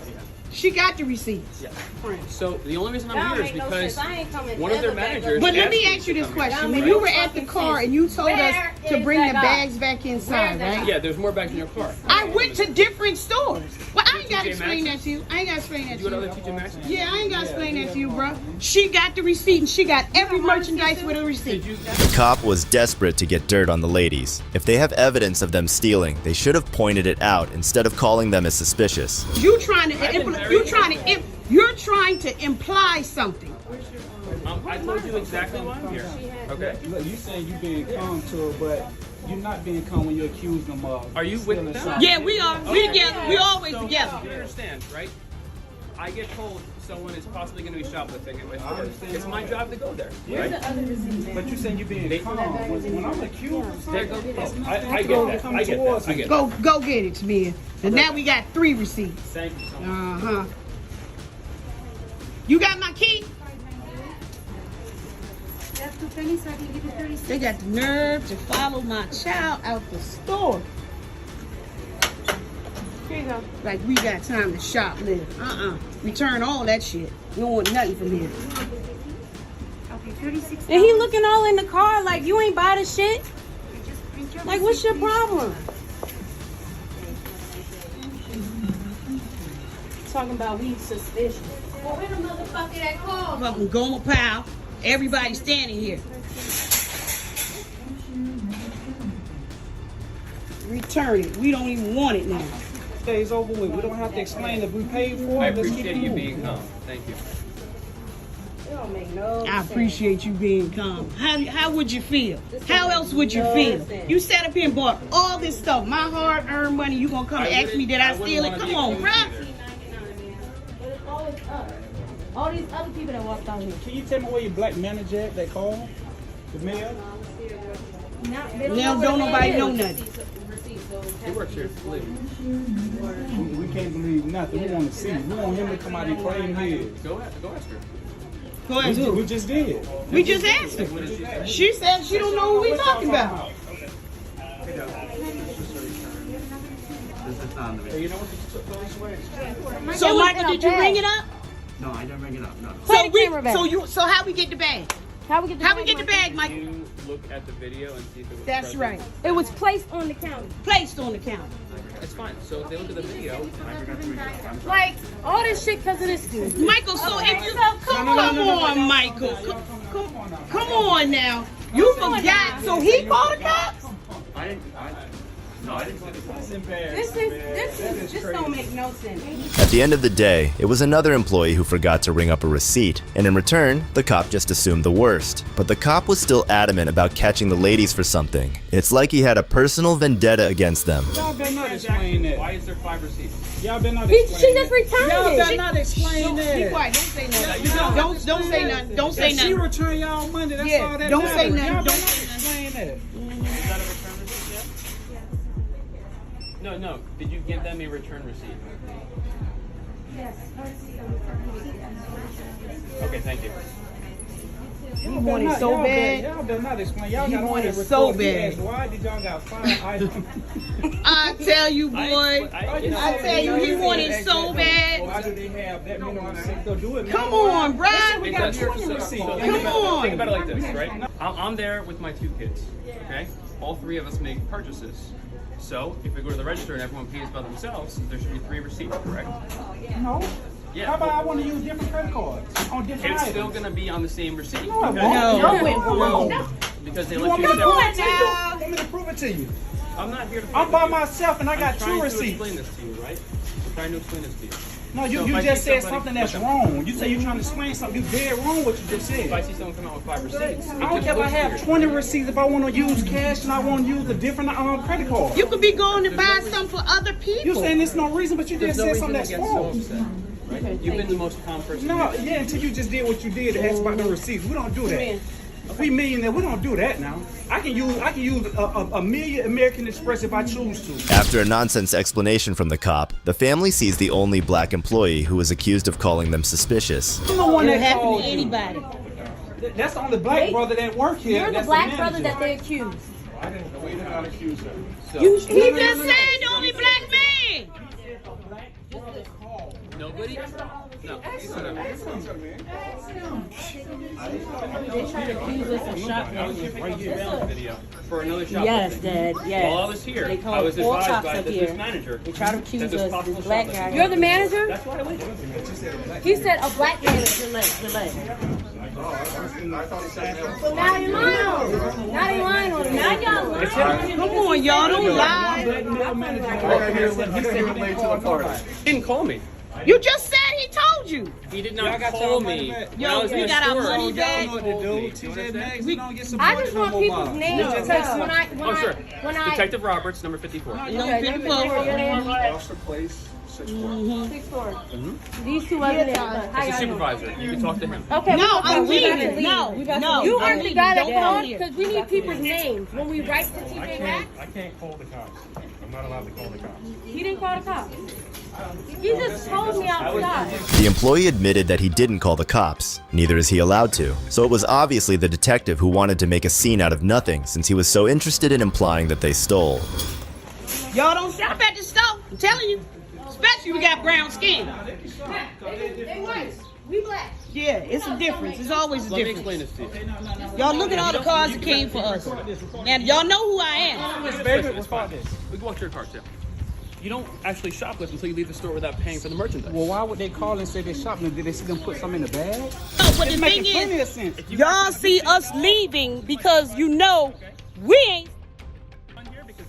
she got the receipts. Yeah. So the only reason I'm here is because one of their managers. But let me ask you this question: when you were at the car and you told us to bring the bags back inside, right? Yeah, there's more bags in your car. I went to different stores. Well, I ain't got to explain that to you. I ain't got to explain that to you. You go to other TJ Maxx? Yeah, I ain't got to explain that to you, bro. She got the receipt and she got every merchandise with a receipt. The cop was desperate to get dirt on the ladies. If they have evidence of them stealing, they should have pointed it out instead of calling them as suspicious. You're trying to imply something. I told you exactly why I'm here. Okay. Look, you saying you being calm to her, but you're not being calm when you accuse them of. Are you with them? Yeah, we are. We together. We always together. You understand, right? I get told someone is possibly going to be shoplifting at my store. It's my job to go there. Right? But you saying you're being calm. When I'm accused, I get that. I get that. Go get it, man. And now we got 3 receipts. Thank you so much. You got my key? They got the nerve to follow my child out the store. Here you go. Like we got time to shoplift. Return all that shit. We don't want nothing from here. Okay, 36. And he looking all in the car like you ain't buy the shit. Like, what's your problem? Talking about we suspicious. Well, where the motherfucker that called? Fucking Goma Powell. Everybody standing here. Return it. We don't even want it now. Stays over with. We don't have to explain if we paid for I it. Let's appreciate keep you moving. being calm. Thank you. It don't make no I sense. appreciate you being calm. How would you feel? How else would you feel? You sat up here and bought all this stuff. My hard-earned money. You gonna come and ask me did I steal it? Come on, bruh. But it's always us. All these other people that walked out here. Can you tell me where your black manager at? They call the mayor. Now don't nobody know nothing. He works here. Leave. We can't believe nothing. We want to see. We want him to come out and claim his. Go ask her. Go ahead, who? We just did. We just asked her. She said she don't know who we talking about. So Michael, did you bring it up? No, I didn't bring it up. No. So how we get the bag? How we get the bag, Michael? You look at the video and see if it was That's present. right. It was placed on the counter. Placed on the counter. It's fine. So if they look at the video, Like, all this shit because of this dude. Michael, so if you come on, Michael. Come on now. You forgot. So he called the cops? I didn't say This don't make no sense. At the end of the day, it was another employee who forgot to ring up a receipt, and in return, the cop just assumed the worst. But the cop was still adamant about catching the ladies for something. It's like he had a personal vendetta against them. Y'all better not explain that. why is there 5 receipts? Y'all better not explain She just returned Y'all it. better not explain that. Be quiet. Don't say nothing. Don't say nothing. Don't say If she nothing. return y'all money, that's Yeah, all that don't say matters. nothing. Y'all Don't better not say explain that. Is that a return receipt yet? No. Did you give them a return receipt? Okay, thank you. He wanted so bad. Y'all better not explain. Y'all He got wanted on so record. He bad. asked, why did y'all got 5 items? I tell you, boy. I tell you, he wanted so bad. Why do they have that many receipts? They'll do it. Come on, bruh. We got 20 receipts. So Come on. Think about it like this, right? I'm there with my 2 kids, okay? All 3 of us make purchases. So if we go to the register and everyone pays by themselves, there should be 3 receipts, correct? No. Yeah. How about I want to use different credit cards on different It's items? still going to be on the same receipt. No, it because- won't. No. Because they You let want you me to separate. prove it to you? Want me to prove it to you? I'm not here to. I'm by myself and I got I'm 2 trying to receipts. explain this to you, right? I'm trying to explain this to you. No, So you if I just see said somebody- something that's wrong. You say you're trying to explain something. You dead wrong what you just If I said. see someone come out with 5 receipts, I don't care if I have 20 receipts. If I want to use cash and I want to use a different credit card. You could be going to buy something for other people. You saying there's no reason, but you there's just no said reason something to that's get so false. upset, right? You've been the most calm person. No, yeah, until you just did what you did and asked about the receipts. We don't do that. We millionaire. We don't do that now. I can use a million American Express if I choose to. After a nonsense explanation from the cop, the family sees the only black employee who was accused of calling them suspicious. I'm the one It that happen called to you. anybody. That's the only black brother that work here. You're the That's black manager. brother that they accused. We did not accuse her. He just said the only black man. Nobody? No. For another shop. Yes, Dad. Yes. While I was here, They called I was 4 advised cops by up the here. manager. They try to accuse that there's us. possible This black guy. shoplifting. You're the manager? That's why I went. He said a black man is delay. So now they lying on him. Now they lying on him. Now y'all lying on him. Come on, y'all. Don't lie. He didn't call me. You just said he told you. He did not call me. Yo, we got our money back. I just want people's names because when Oh, sure. I Detective Roberts, number 54. No, 54. Officer, please. 6'4". 6'4". These two other men. As a supervisor, you can talk to him. Okay, No, I'm leaving. leaving. No. You aren't the guy that Don't called here. because we need people's names when we write the TJ Maxx. I can't call the cops. I'm not allowed to call the cops. He didn't call the cops. He just told me outside. The employee admitted that he didn't call the cops. Neither is he allowed to. So it was obviously the detective who wanted to make a scene out of nothing since he was so interested in implying that they stole. Y'all don't shop at the store. I'm telling you. Especially if you got brown skin. They white. We black. Yeah, it's a difference. It's always a Let me difference. explain this to you. Y'all look at all the cars that came for us. Now, y'all know who I am. It's fine. We can walk to your car too. You don't actually shoplift until you leave the store without paying for the merchandise. Well, why would they call and say they're shopping? Did they see them put something in the bag? No, but the thing plenty of is, sense. y'all see us leaving because you know we ain't.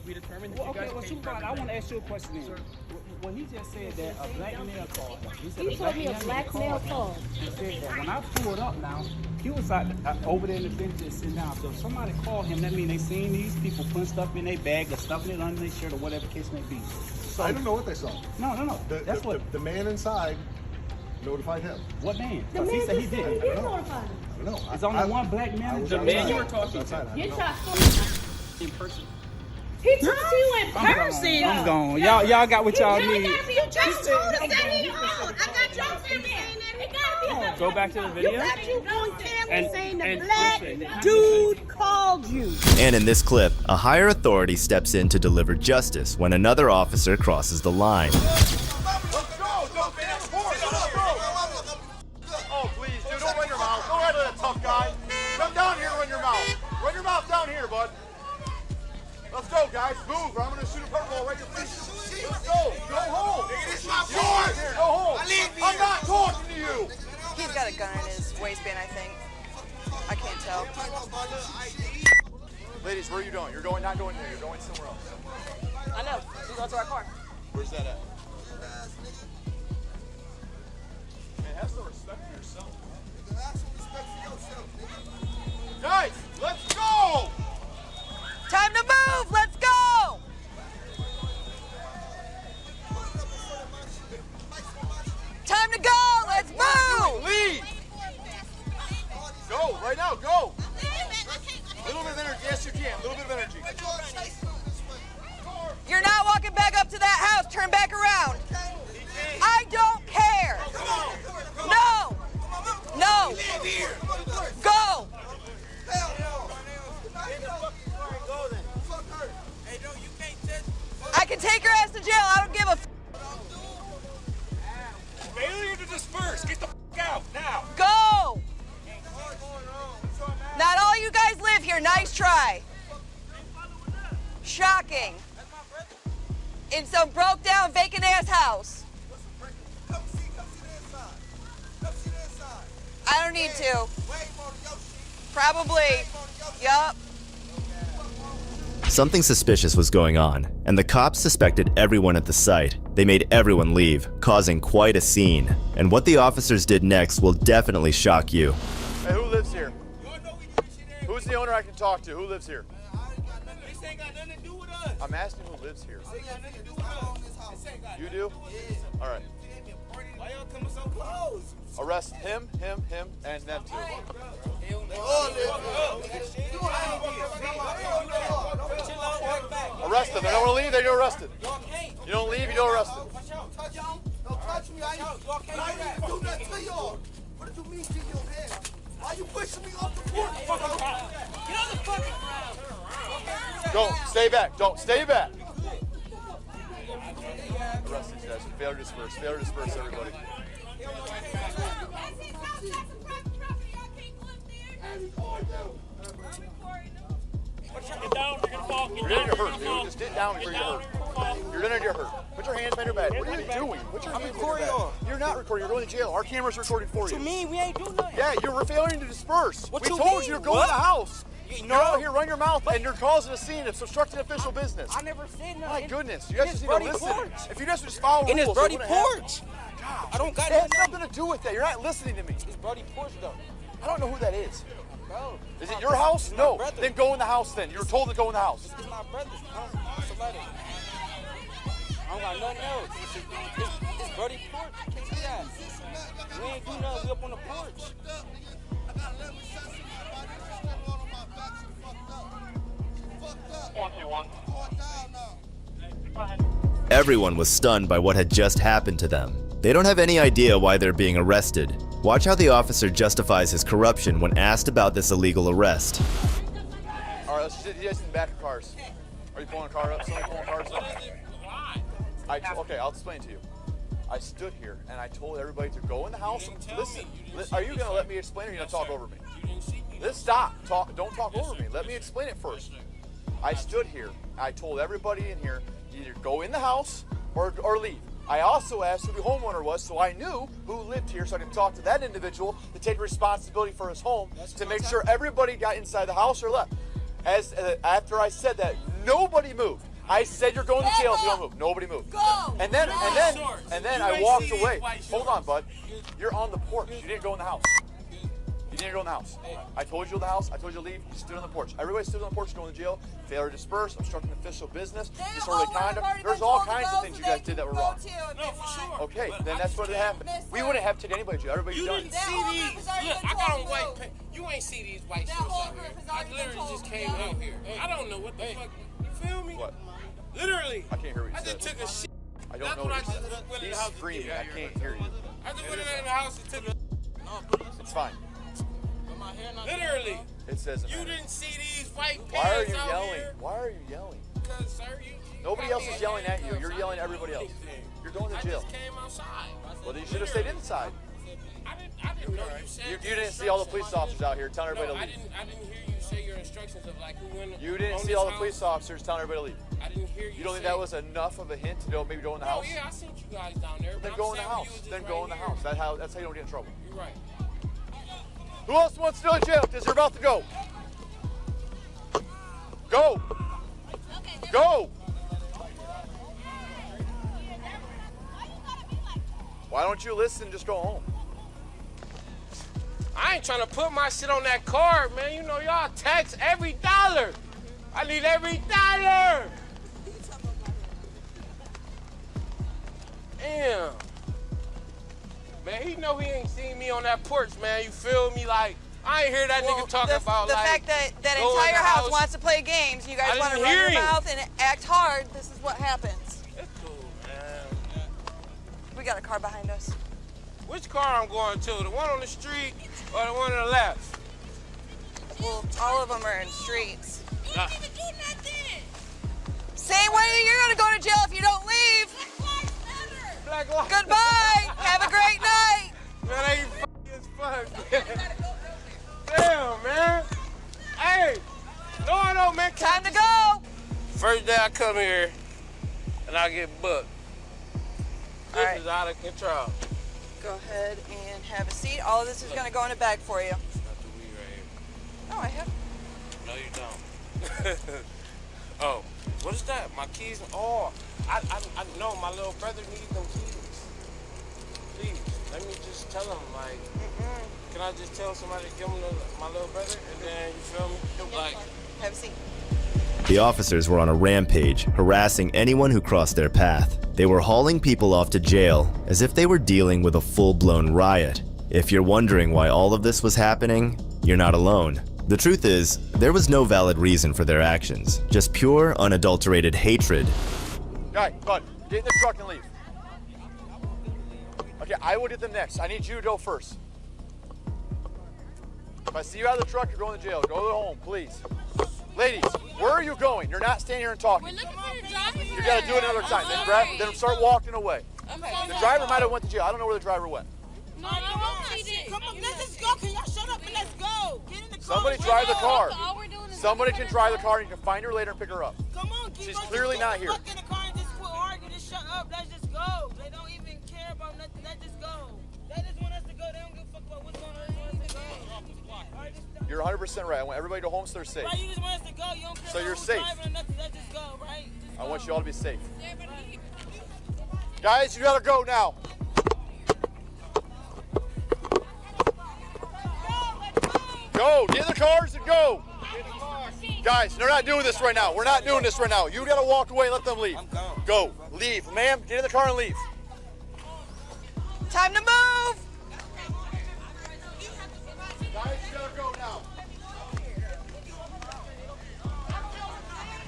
We determined that Well, you guys okay, paid Supervisor, I want to ask you a question then. When he just said that a black male called, He told me a black male called. He said that when I pulled up now, he was over there in the bench and sitting down. So if somebody called him, that means they seen these people putting stuff in their bag or stuffing it under their shirt or whatever the case may be. So, I don't know what they saw. No. That's what the man inside notified him. What man? The man He said he just did. said he did notify him. I don't know. It's only one black man. The man you were talking to. Get shot. In person. He talked to you in person. I'm gone. Y'all got what y'all need. You just told us that he owned. I got your family saying that. It gotta be. Go back to the video. You got you on camera saying the and black listen. dude called you. And in this clip, a higher authority steps in to deliver justice when another officer crosses the line. Oh, please, dude, don't run your mouth. Don't run to that tough guy. Come down here and run your mouth. Run your mouth down here, bud. Let's go, guys. Move, or I'm going to shoot a purple right in your face. Let's go. Go home. This is my boy. Here, go home. I'm not talking to you. He's got a gun in his waistband, I think. I can't tell. Ladies, where are you going? You're not going there. You're going somewhere else. I know. We go to our car. Where's that at? Man, have some respect for yourself. Guys, let's go! Time to move! Let's go! Time to go! Let's move! Lead! Go, right now, go! A little bit of energy, yes you can, a little bit of energy. You're not walking back up to that house. Turn back around. I don't care. No! No! Go! I can take your ass to jail. I don't give a f. Failure to disperse. Get the f out now. Go! Not all you guys live here. Nice try. Shocking. In some broke down, vacant ass house. I don't need to. Probably. Yup. Something suspicious was going on, and the cops suspected everyone at the site. They made everyone leave, causing quite a scene. And what the officers did next will definitely shock you. Hey, who lives here? Who's the owner I can talk to? Who lives here? I'm asking who lives here. You do? All right. Why y'all coming so close? Arrest him, and them two. Arrest them. They don't want to leave, they get arrested. You don't leave, you don't arrest them. Don't touch me. I ain't do nothing to y'all. What did you mean, keep your hand? Why you pushing me off the porch? Get on the fucking ground. Don't, stay back. Don't, stay back. Arrest these guys. Failure to disperse. Failure to disperse, everybody. Get down, you're gonna fall. You're gonna get hurt, dude. Just get down before you get hurt. You're gonna get hurt. Put your hands behind your back. What are you doing? Put your hands behind your back. You're not recording. You're going to jail. Our camera's recording for you. What you mean? We ain't doing nothing. Yeah, you're failing to disperse. What we you told mean? you to go in the house. You're out here, run your mouth, and you're causing a scene. It's obstructing official business. I never said nothing. My goodness, you guys just need to listen. If you guys would just follow rules, in his Brody porch. I don't got it. It has nothing to do with that. You're not listening to me. It's Brody porch though. I don't know who that is. Bro. Is it your house? No. Then go in the house then. You were told to go in the house. It's my brother's house. Somebody. I don't got nothing else. It's Brody porch. You can't do that. We ain't do nothing. We up on the porch. Everyone was stunned by what had just happened to them. They don't have any idea why they're being arrested. Watch how the officer justifies his corruption when asked about this illegal arrest. All right, let's sit you guys in the back of cars. Are you pulling a car up? Somebody pulling cars up? Okay, I'll explain to you. I stood here and I told everybody to go in the house. Listen, are you gonna let me explain or are you gonna talk over me? Let's stop. Don't talk over me. Let me explain it first. I stood here. I told everybody in here, either go in the house or leave. I also asked who the homeowner was, so I knew who lived here, so I could talk to that individual to take responsibility for his home, to make sure everybody got inside the house or left. After I said that, nobody moved. I said you're going to jail if you don't move. Nobody moved. Go. And then I walked away. Hold on, bud. You're on the porch. You didn't go in the house. You didn't go in the house. I told you in the house. I told you to leave. You stood on the porch. Everybody stood on the porch going to jail. Failure to disperse, obstructing official business, disorderly conduct. There's all kinds of things you guys did that were wrong. No, for sure. Okay, then that's what happened. We wouldn't have taken anybody to jail. Everybody's done. You didn't see these. Look, I got on white paint. You ain't see these white shirts out here. I literally just came out here. I don't know what the fuck. You feel me? What? Literally. I can't hear what you I said. just took a shit. I don't know what you said. He's screaming. I can't hear you. I just went in the house and took a. It's fine. Literally. It says you didn't see these white pants Why are you out yelling? here? Why are you yelling? Because, sir, Nobody else is yelling at you. You're yelling at everybody else. You're going to jail. I just came outside. Well, then you should have stayed inside. I didn't know you said You didn't see all the police officers out here telling everybody to leave. I didn't hear you say your instructions of like who went. You didn't see all the police officers telling everybody to leave. I didn't hear you. You don't think that was enough of a hint to maybe go in the house? Oh yeah, I seen you guys down there. Then go in the house. Then go in the house. That's how you don't get in trouble. You're right. Who else wants to go to jail? Because you're about to go. Go. Go. Why don't you listen and just go home? I ain't trying to put my shit on that card, man. You know y'all tax every dollar. I need every dollar. Damn. Man, he know he ain't seen me on that porch, man. You feel me? Like, I ain't hear that nigga talking about, the like, fact that go in entire the house wants to play games, you guys want to run your mouth and act hard, this is what happens. That's cool, man. We got a car behind us. Which car I'm going to? The one on the street or the one on the left? Well, all of them are in streets. You didn't even do nothing. Same way that you're gonna go to jail if you don't leave. Black lives Goodbye. Have a great night. Man, I ain't fucking as fuck. Damn, man. Hey, no, man. Time to go. First day I come here, and I get booked. This right. is out of control. Go ahead and have a seat. All of this is gonna go in a bag for you. Not the weed right here. No, I have. No, you don't. Oh, what is that? My keys? Oh, I know my little brother needs them keys. Please, let me just tell him, like, can I just tell somebody to give him my little brother? And then, you feel me? Like, have a seat. The officers were on a rampage, harassing anyone who crossed their path. They were hauling people off to jail, as if they were dealing with a full-blown riot. If you're wondering why all of this was happening, you're not alone. The truth is, there was no valid reason for their actions, just pure, unadulterated hatred. Guy, bud, get in the truck and leave. Okay, I will get them next. I need you to go first. If I see you out of the truck, you're going to jail. Go to home, please. Ladies, where are you going? You're not standing here and talking. We're looking for your driver. You gotta do it another time. Then start walking away. The driver might have went to jail. I don't know where the driver went. No, he didn't. Come on, let's just go. Can y'all shut up and let's go? Get in the car. Somebody drive the car. All we're doing is Somebody can drive the car and you can find her later and pick her up. Come on, She's clearly not here. Get in the car and just quit arguing. Just shut up. Let's just go. They don't even care about nothing. Let's just go. They just want us to go. They don't give a fuck about what's going on. They want us to go. You're 100% right. I want everybody to go home so they're safe. Right, you just want us to go. You don't care So you're about safe. who's driving or nothing. Let's just go, right? Just I go. want you all to be safe. Guys, you gotta go now. Go, get in the cars and go. Guys, they're not doing this right now. We're not doing this right now. You gotta walk away and let them leave. Go. Leave, ma'am. Get in the car and leave. Time to move. Guys, you gotta go now.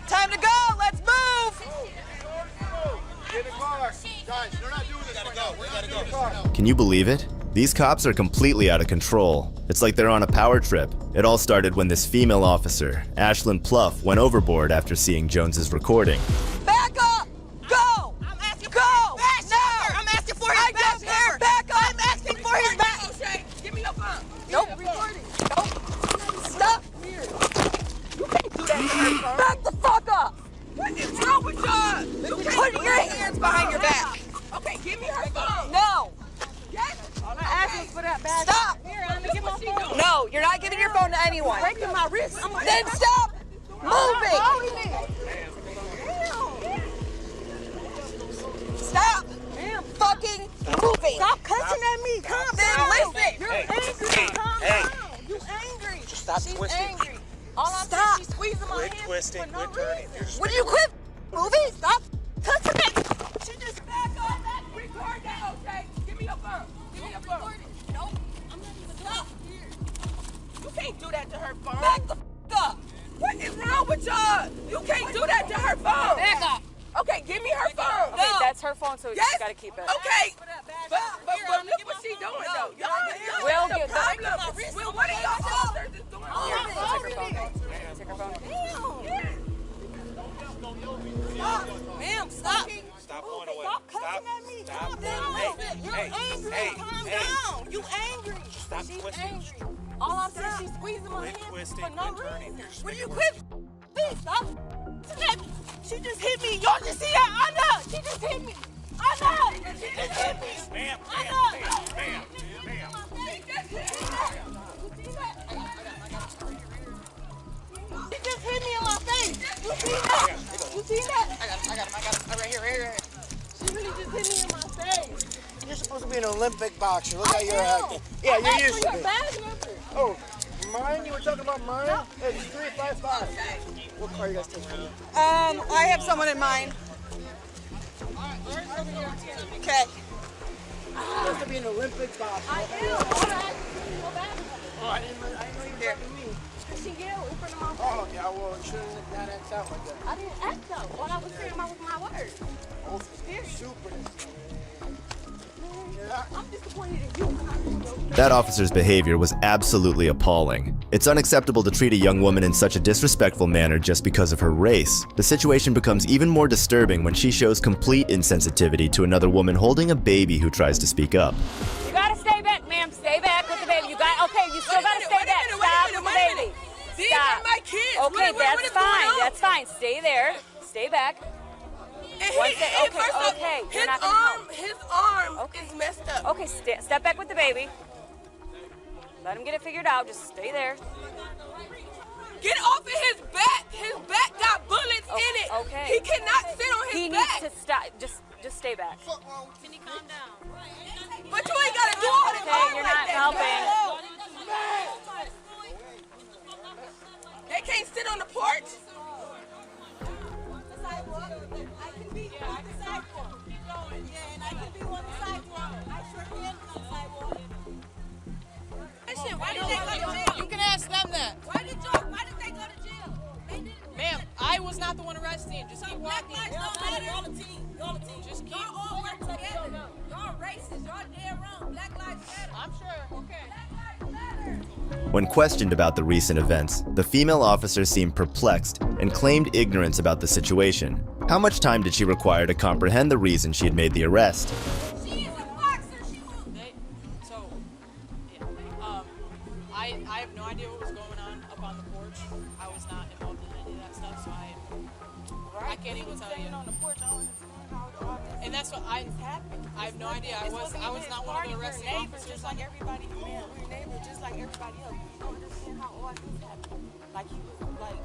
Time to go. Let's move. Get in the car. Guys, they're not doing this right now. We're not doing this right now. Can you believe it? These cops are completely out of control. It's like they're on a power trip. It all started when this female officer, Ashlyn Pluff, went overboard after seeing Jones's recording. Back up. Go. I'm asking. Go. Now. I'm asking for his back here. Back up. I'm asking for his back. O'Shea, give me your phone. Nope. Nope. Stop. You can't do that to her. Back the fuck up. What is wrong with y'all? You can't Put your hands behind your back. Okay, give me her phone. No. Yes. All I asked was for that bag. Stop. Here, I'm gonna give my phone. No, you're not giving your phone to anyone. Breaking my wrist. Then stop moving. Stop fucking moving. Stop cussing at me. Calm down. Listen. You're angry. Calm down. You angry. Just stop She's twisting. angry. All I'm saying, she's squeezing my Quit hand twisting. for no Quit turning. reason. You're just Would you quit moving? Stop touching me. She just back up. Record that, okay? Give me your phone. Give me your phone. Nope. I'm not even stop. You can't do that to her phone. Back the f up. What is wrong with y'all? You can't do that to her phone. Back up. Okay, give me her phone. Okay, that's her phone, so you Yes. gotta keep it. Okay, but look what she doing though. Y'all We'll the get problem. Well, what are y'all officers is doing? Here, take her phone. Take her phone. Ma'am, stop. Stop going away. Stop cussing at me. Calm down. You're angry. Calm down. You angry. Stop She's twisting. angry. All I'm saying, she's squeezing my hand twisting, for no quit turning. reason. Will you quit? Please stop. She just hit me. Y'all just see that? I know. She just hit me. I know. She just hit me. Ma'am, I know. She just hit me in my face. You see that? You see that? I got him. Right here. She really just hit me in my face. You're supposed to be an Olympic boxer. Look how you're am. acting. Yeah, I'm you're asking used to your it. badge number. Oh, mine? You were talking about mine? It's 355. What car you guys taking? I have someone in mind. Okay. You're supposed to be an Olympic boxer. I am. Oh, I didn't know you were talking to me. She yelled in front of my face. Oh, yeah, well, you shouldn't not act out like that. I didn't act out. All I was saying was my word. Oh, super. I'm disappointed in you. That officer's behavior was absolutely appalling. It's unacceptable to treat a young woman in such a disrespectful manner just because of her race. The situation becomes even more disturbing when she shows complete insensitivity to another woman holding a baby who tries to speak up. You gotta stay back, ma'am. Stay back with the baby. You got okay. You still gotta stay back. Stop with the baby. These are my kids. Okay, what is going on? That's fine. Stay there. Stay back. And Okay. You're not gonna help. His arm is messed up. Okay, step back with the baby. Let him get it figured out. Just stay there. Get off of his back. His back got bullets in it. Okay. He cannot sit on his He back. needs to stop. Just stay back. Can you calm down? But you ain't gotta do all this. Okay, you're not helping. They can't sit on the porch. I can be on the sidewalk. Keep going. Yeah, and I can be on the sidewalk. I sure can be on the sidewalk. Why did they go to jail? You can ask them that. Why did they go to jail? They didn't. Ma'am, I was not the one arresting. Just keep walking. Y'all the team. Just keep. Y'all all work together. Y'all racist. Y'all dead wrong. Black Lives Matter. I'm sure. Okay. Black Lives Matter. When questioned about the recent events, the female officer seemed perplexed and claimed ignorance about the situation. How much time did she require to comprehend the reason she had made the arrest? She is a boxer. I have no idea what was going on up on the porch. I was not involved in any of that stuff, so I can't even tell you. On the porch, I don't understand how all this And that's what I have no idea. I was not one of the arresting officers. Just like everybody, man, we're neighbors, just like everybody else. You don't understand how all this happened. Like he was like.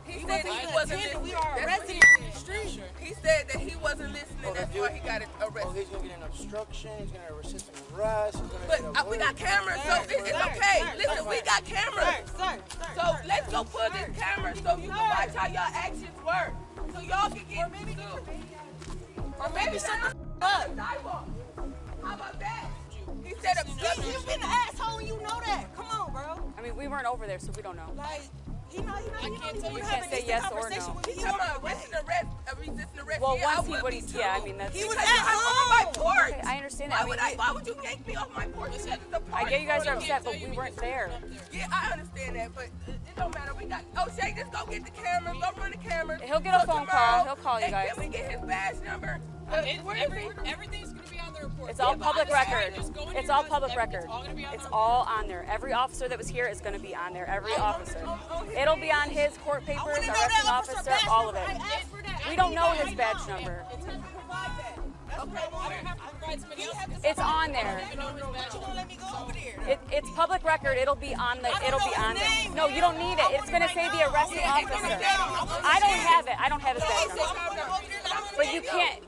He said that he wasn't listening. We are That's arrested what in the street. Sure. He said that he wasn't listening. That's why he got arrested. Oh, he's gonna get an obstruction. He's gonna resist an arrest. He's gonna But we got cameras, so it's okay. Listen, we got cameras. So let's go pull this camera so you can watch how y'all actions work. So y'all can get sued. Or maybe shut the up. How about that? He said, you've been an asshole and you know that. Come on, bro. I mean, we weren't over there, so we don't know. Like, he can't say yes or no. He's talking about resisting arrest. Well, yeah, once he, what he's, yeah, I mean, that's. He was at home on my porch. Okay, I understand that. Why would you yank me off my porch? I get you guys are upset, but we weren't there. Yeah, I understand that, but it don't matter. We got, Shay, just go get the cameras, go run the cameras. He'll get a phone call. He'll call you guys. Can we get his badge number? Everything's going to be on the report. It's all public record. It's all public record. It's all on there. Every officer that was here is going to be on there. Every officer. It'll be on his court papers, arresting officer, all of it. We don't know his badge number. It's on there. It's public record. It'll be on the. It'll be on there. No, you don't need it. It's going to say the arresting officer. I don't have it. I don't have his badge number. But you can't.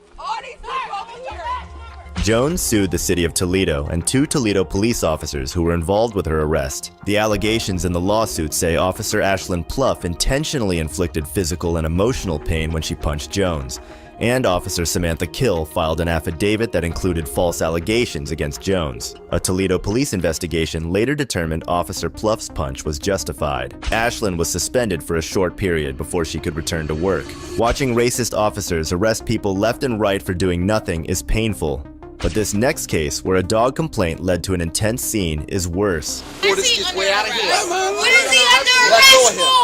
Jones sued the city of Toledo and 2 Toledo police officers who were involved with her arrest. The allegations in the lawsuit say Officer Ashlyn Pluff intentionally inflicted physical and emotional pain when she punched Jones, and Officer Samantha Kill filed an affidavit that included false allegations against Jones. A Toledo police investigation later determined Officer Pluff's punch was justified. Ashlyn was suspended for a short period before she could return to work. Watching racist officers arrest people left and right for doing nothing is painful. But this next case, where a dog complaint led to an intense scene, is worse. What is he under arrest for?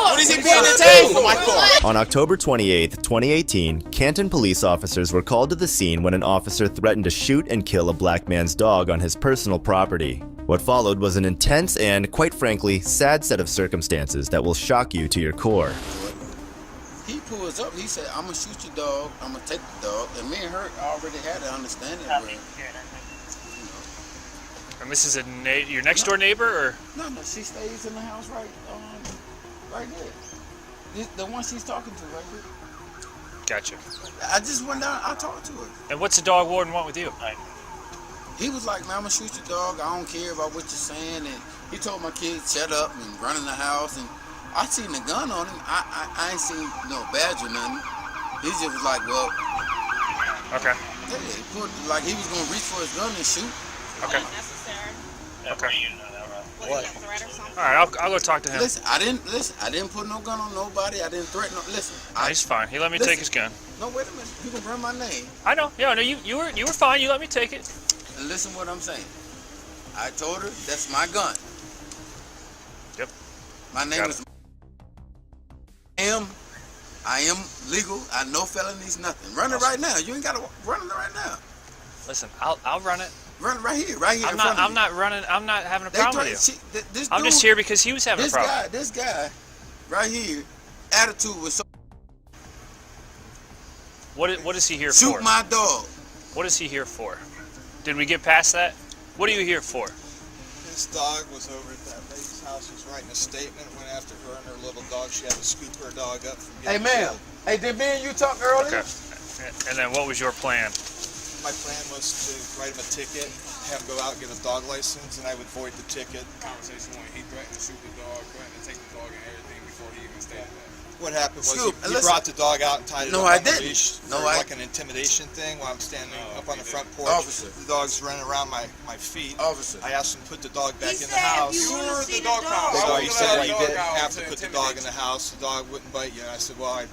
What is he being detained for, Michael? On October 28, 2018, Canton police officers were called to the scene when an officer threatened to shoot and kill a black man's dog on his personal property. What followed was an intense and, quite frankly, sad set of circumstances that will shock you to your core. He pulls up, he said, I'm gonna shoot your dog, I'm gonna take the dog, and me and her already had an understanding where, And this is your next door neighbor, or? No, she stays in the house right there. The one she's talking to right here. Gotcha. I just went down, I talked to her. And what's the dog warden want with you? He was like, man, I'm gonna shoot your dog, I don't care about what you're saying, and he told my kids, shut up and run in the house, and I seen the gun on him. I ain't seen no badge or nothing. He just was like, well. Okay. Yeah, he put, like he was gonna reach for his gun and shoot. Okay. Okay. What? All right, I'll go talk to him. Listen, I didn't put no gun on nobody. I didn't threaten. Listen. He's fine. He let me take his gun. No, wait a minute. You can run my name. I know. Yeah, no, you were fine. You let me take it. And listen what I'm saying. I told her that's my gun. Yep. My name is. I am legal. I know felonies, nothing. Run it right now. You ain't gotta run it right now. Listen, I'll run it. Run it right here. I'm not running. I'm not having a problem with you. I'm just here because he was having a problem. This guy, right here, attitude was so. What is he here for? Shoot my dog. What is he here for? Did we get past that? What are you here for? His dog was over at that lady's house. Was writing a statement. Went after her and her little dog. She had to scoop her dog up from getting killed. Hey, did me and you talk earlier? Okay. And then what was your plan? My plan was to write him a ticket, have him go out and get a dog license, and I would void the ticket. Conversation when he threatened to shoot the dog, threatened to take the dog and everything before he even stated that. What happened was he brought the dog out and tied it up on the leash for like an intimidation thing while I'm standing up on the front porch. Officer. The dog's running around my feet. Officer. I asked him to put the dog back in the house. You're the dog pound. He said he didn't have to put the dog in the house. The dog wouldn't bite you. And I said, well, I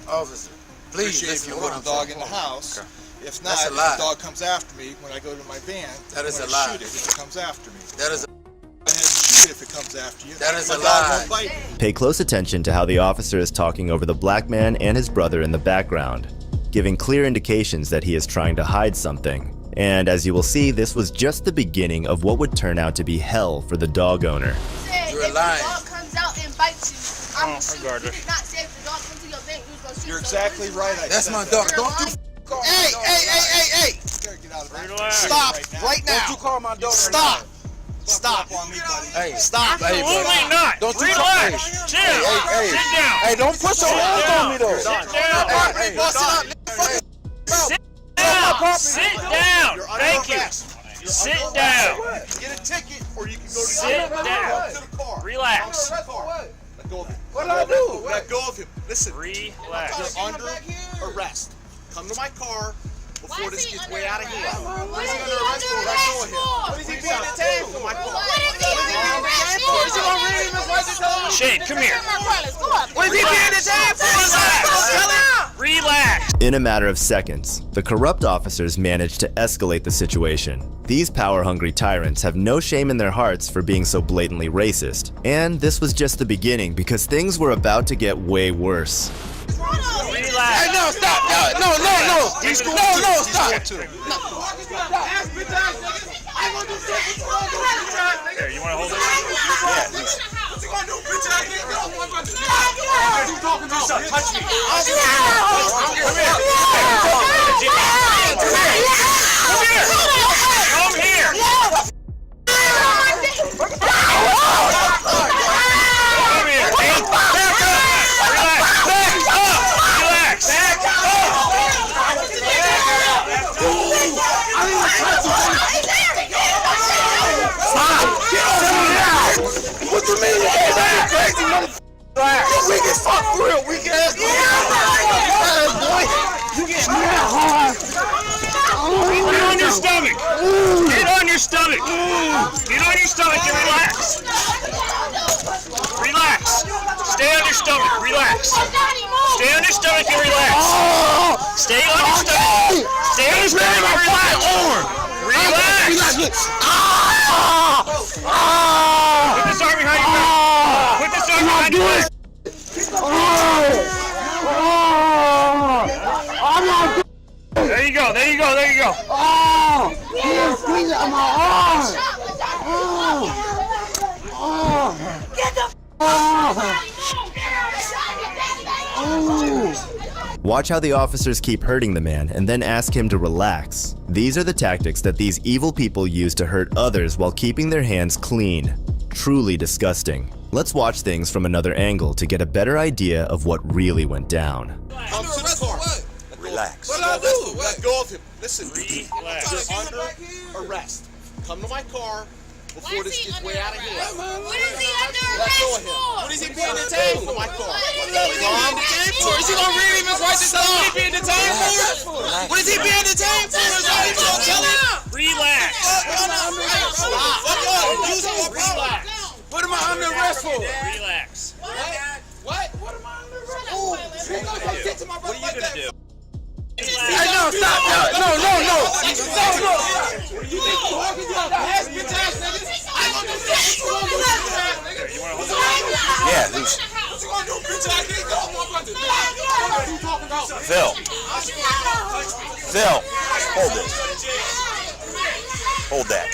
appreciate if you put the dog in the house. Okay. If not, if the dog comes after me when I go to my van, that is I'm a lie. Shoot it if it comes after me. That is a Go ahead and shoot it if it comes after you. That is my a dog lie. won't bite me. Pay close attention to how the officer is talking over the black man and his brother in the background, giving clear indications that he is trying to hide something. And as you will see, this was just the beginning of what would turn out to be hell for the dog owner. You're lying. If the dog comes out and bites you, I'm gonna shoot. regardless. You did not say if the dog comes to your bank, you was gonna shoot. You're exactly right. That's my dog. Don't you Hey! Stop right now. Don't you call my dog. Stop. Stop. Hey, stop. Absolutely not. Don't you relax. Chill. Hey, Sit down. Hey, don't put your hands on me though. Sit down. Sit down. Thank you. Sit down. Get a ticket or you can go to Sit down. to the car. Relax. Let go of him. What did I do? Let go of him. Listen. Relax. You're under arrest. Come to my car. before this gets way out of hand. What is he under arrest for? What is he being detained for, Michael? What is he being detained for? Is he going to read him his rights to tell him? Shane, come here. What is he being detained for? Relax. In a matter of seconds, the corrupt officers managed to escalate the situation. These power-hungry tyrants have no shame in their hearts for being so blatantly racist. And this was just the beginning, because things were about to get way worse. Relax. Hey, no, stop. No, stop. Here, you want to hold it? Touch me. Come here. What you mean? You crazy motherfucker. You weak as fuck for real. Weak ass boy. You get hard. Get on your stomach. Get on your stomach. Get on your stomach and relax. Relax. Stay on your stomach. Relax. Stay on your stomach and relax. Stay on your stomach. Stay on your stomach and relax. Relax. Put this arm behind your back. Put this arm behind your back. There you go. There you go. There you go. Get the Watch how the officers keep hurting the man and then ask him to relax. These are the tactics that these evil people use to hurt others while keeping their hands clean. Truly disgusting. Let's watch things from another angle to get a better idea of what really went down. Come to the car. Relax. What did I do? Let go of him. Listen, relax. You're under arrest. Come to my car before this gets way out of hand. What is he under Let go of arrest him. for? What is he being detained for? My car. What is he detained for? Is he gonna read him his rights to tell him what he being detained for? What is he being detained for? Is that what he's gonna tell him? Relax. Relax. What am I under arrest for? Relax. What? What am I under arrest for? What are you gonna do? Hey, no, stop. No. You think you walking down the ass, bitch ass niggas? I ain't gonna do shit. What you gonna do? You wanna hold it? Yeah, loose. What you gonna do, bitch ass niggas? What are you talking about? Phil, hold this. Hold that.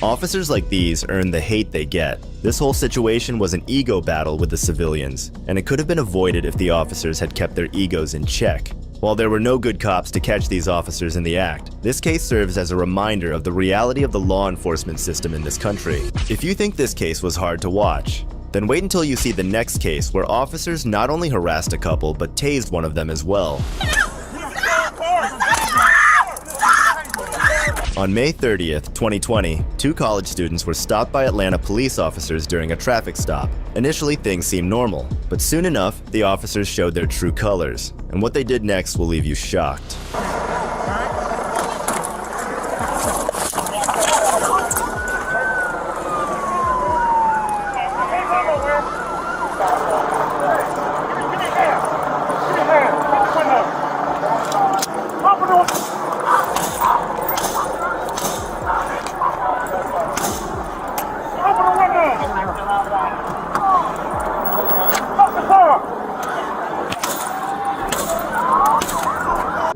Officers like these earn the hate they get. This whole situation was an ego battle with the civilians, and it could have been avoided if the officers had kept their egos in check. While there were no good cops to catch these officers in the act, this case serves as a reminder of the reality of the law enforcement system in this country. If you think this case was hard to watch, then wait until you see the next case where officers not only harassed a couple but tased one of them as well. On May 30th, 2020, two college students were stopped by Atlanta police officers during a traffic stop. Initially, things seemed normal, but soon enough, the officers showed their true colors, and what they did next will leave you shocked.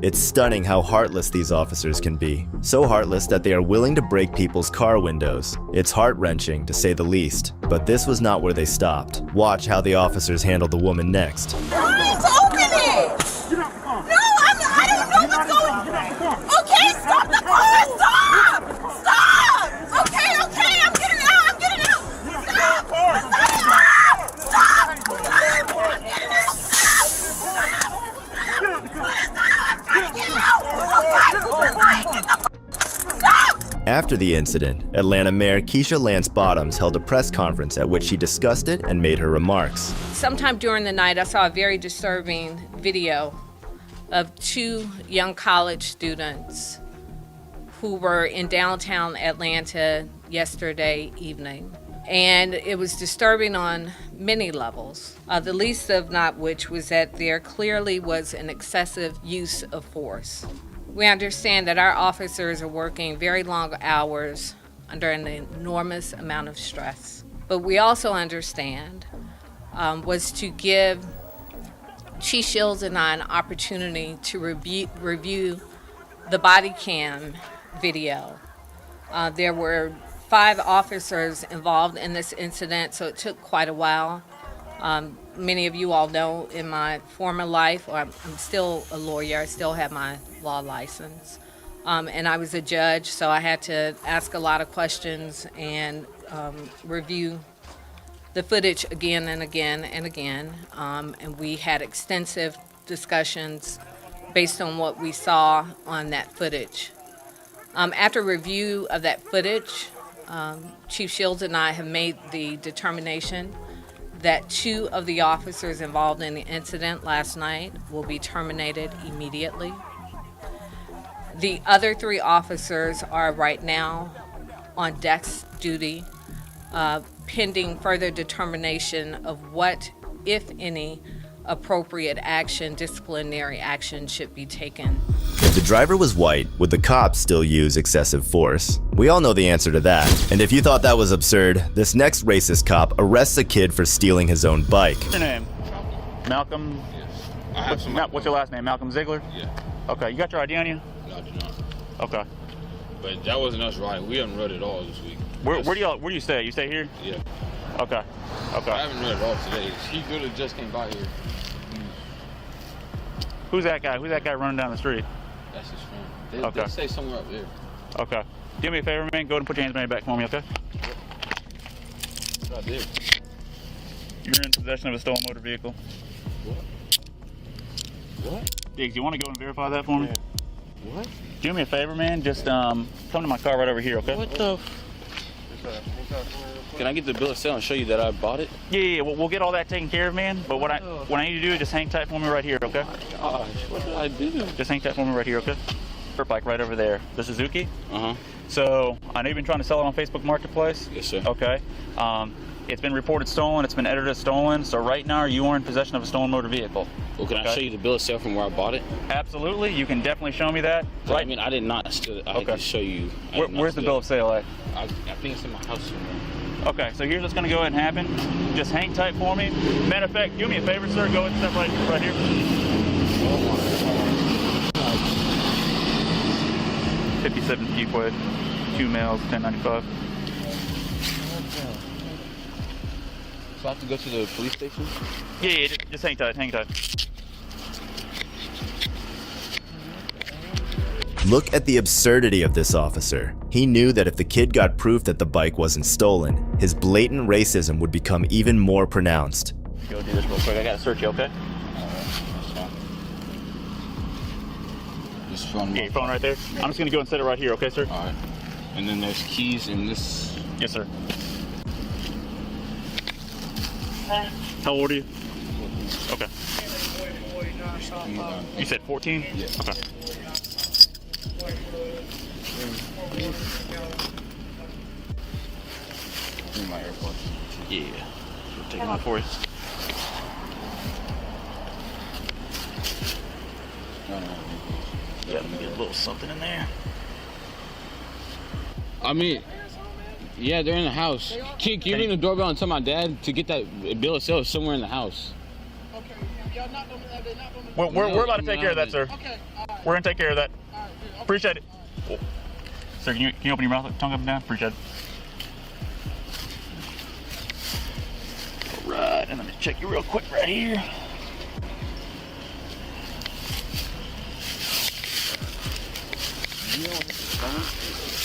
It's stunning how heartless these officers can be. So heartless that they are willing to break people's car windows. It's heart-wrenching, to say the least. But this was not where they stopped. Watch how the officers handle the woman next. Open it! No, I don't know what's going on. Okay, stop the car! Stop! Stop! Okay, I'm getting out! Stop! After the incident, Atlanta Mayor Keisha Lance Bottoms held a press conference at which she discussed it and made her remarks. Sometime during the night, I saw a very disturbing video of 2 young college students who were in downtown Atlanta yesterday evening. And it was disturbing on many levels, the least of not which was that there clearly was an excessive use of force. We understand that our officers are working very long hours under an enormous amount of stress. But we also understand was to give Chief Shields and I an opportunity to review the body cam video. There were 5 officers involved in this incident, so it took quite a while. Many of you all know in my former life, or I'm still a lawyer, I still have my law license. And I was a judge, so I had to ask a lot of questions and review the footage again and again and again. And we had extensive discussions based on what we saw on that footage. After review of that footage, Chief Shields and I have made the determination that 2 of the officers involved in the incident last night will be terminated immediately. The other 3 officers are right now on desk duty, pending further determination of what, if any, appropriate action, disciplinary action should be taken. If the driver was white, would the cops still use excessive force? We all know the answer to that. And if you thought that was absurd, this next racist cop arrests a kid for stealing his own bike. What's your name? Malcolm? Yes. What's your last name? Malcolm Ziegler? Yeah. Okay, you got your ID on you? No, I do not. Okay. But that wasn't us riding. We haven't rode at all this week. Where do you stay? You stay here? Yeah. Okay. Okay. I haven't rode at all today. He literally just came by here. Who's that guy? Who's that guy running down the street? That's his friend. They stay somewhere up there. Okay. Do me a favor, man. Go ahead and put your hands behind your back for me, okay? Right there. You're in possession of a stolen motor vehicle. What? Diggs, you want to go and verify that for me? Yeah. What? Do me a favor, man. Just come to my car right over here, okay? What the? Can I get the bill of sale and show you that I bought it? Yeah. We'll get all that taken care of, man. But what I need to do is just hang tight for me right here, okay? Gosh, what did I do? Just hang tight for me right here, okay? Bike right over there. The Suzuki. So I know you've been trying to sell it on Facebook Marketplace. Yes, sir. Okay. It's been reported stolen. It's been edited as stolen. So right now you are in possession of a stolen motor vehicle. Well, can I show you the bill of sale from where I bought it? Absolutely. You can definitely show me that. Right. I mean, I did not steal it. I can show you. Where's the bill of sale at? I think it's in my house somewhere. Okay, so here's what's going to go ahead and happen. Just hang tight for me. Matter of fact, do me a favor, sir. Go ahead and step right here. Oh my God. 57 Fuquay, 2 males, 1095. So I have to go to the police station? Yeah, just hang tight, hang tight. Look at the absurdity of this officer. He knew that if the kid got proof that the bike wasn't stolen, his blatant racism would become even more pronounced. Go do this real quick. I gotta search you, okay? This phone. Yeah, your phone right there. I'm just gonna go and set it right here, okay, sir? All right. And then there's keys in this. Yes, sir. How old are you? Okay. You said 14? Yeah. Okay. In my AirPods. Yeah. We'll take them out for you. Yeah, let me get a little something in there. I mean, yeah, they're in the house. Can you ring the doorbell and tell my dad to get that bill of sale somewhere in the house? Okay. We're about to take care of that, sir. Okay. We're gonna take care of that. Appreciate it. Sir, can you open your mouth, tongue up and down? Appreciate it. All right, and let me check you real quick right here.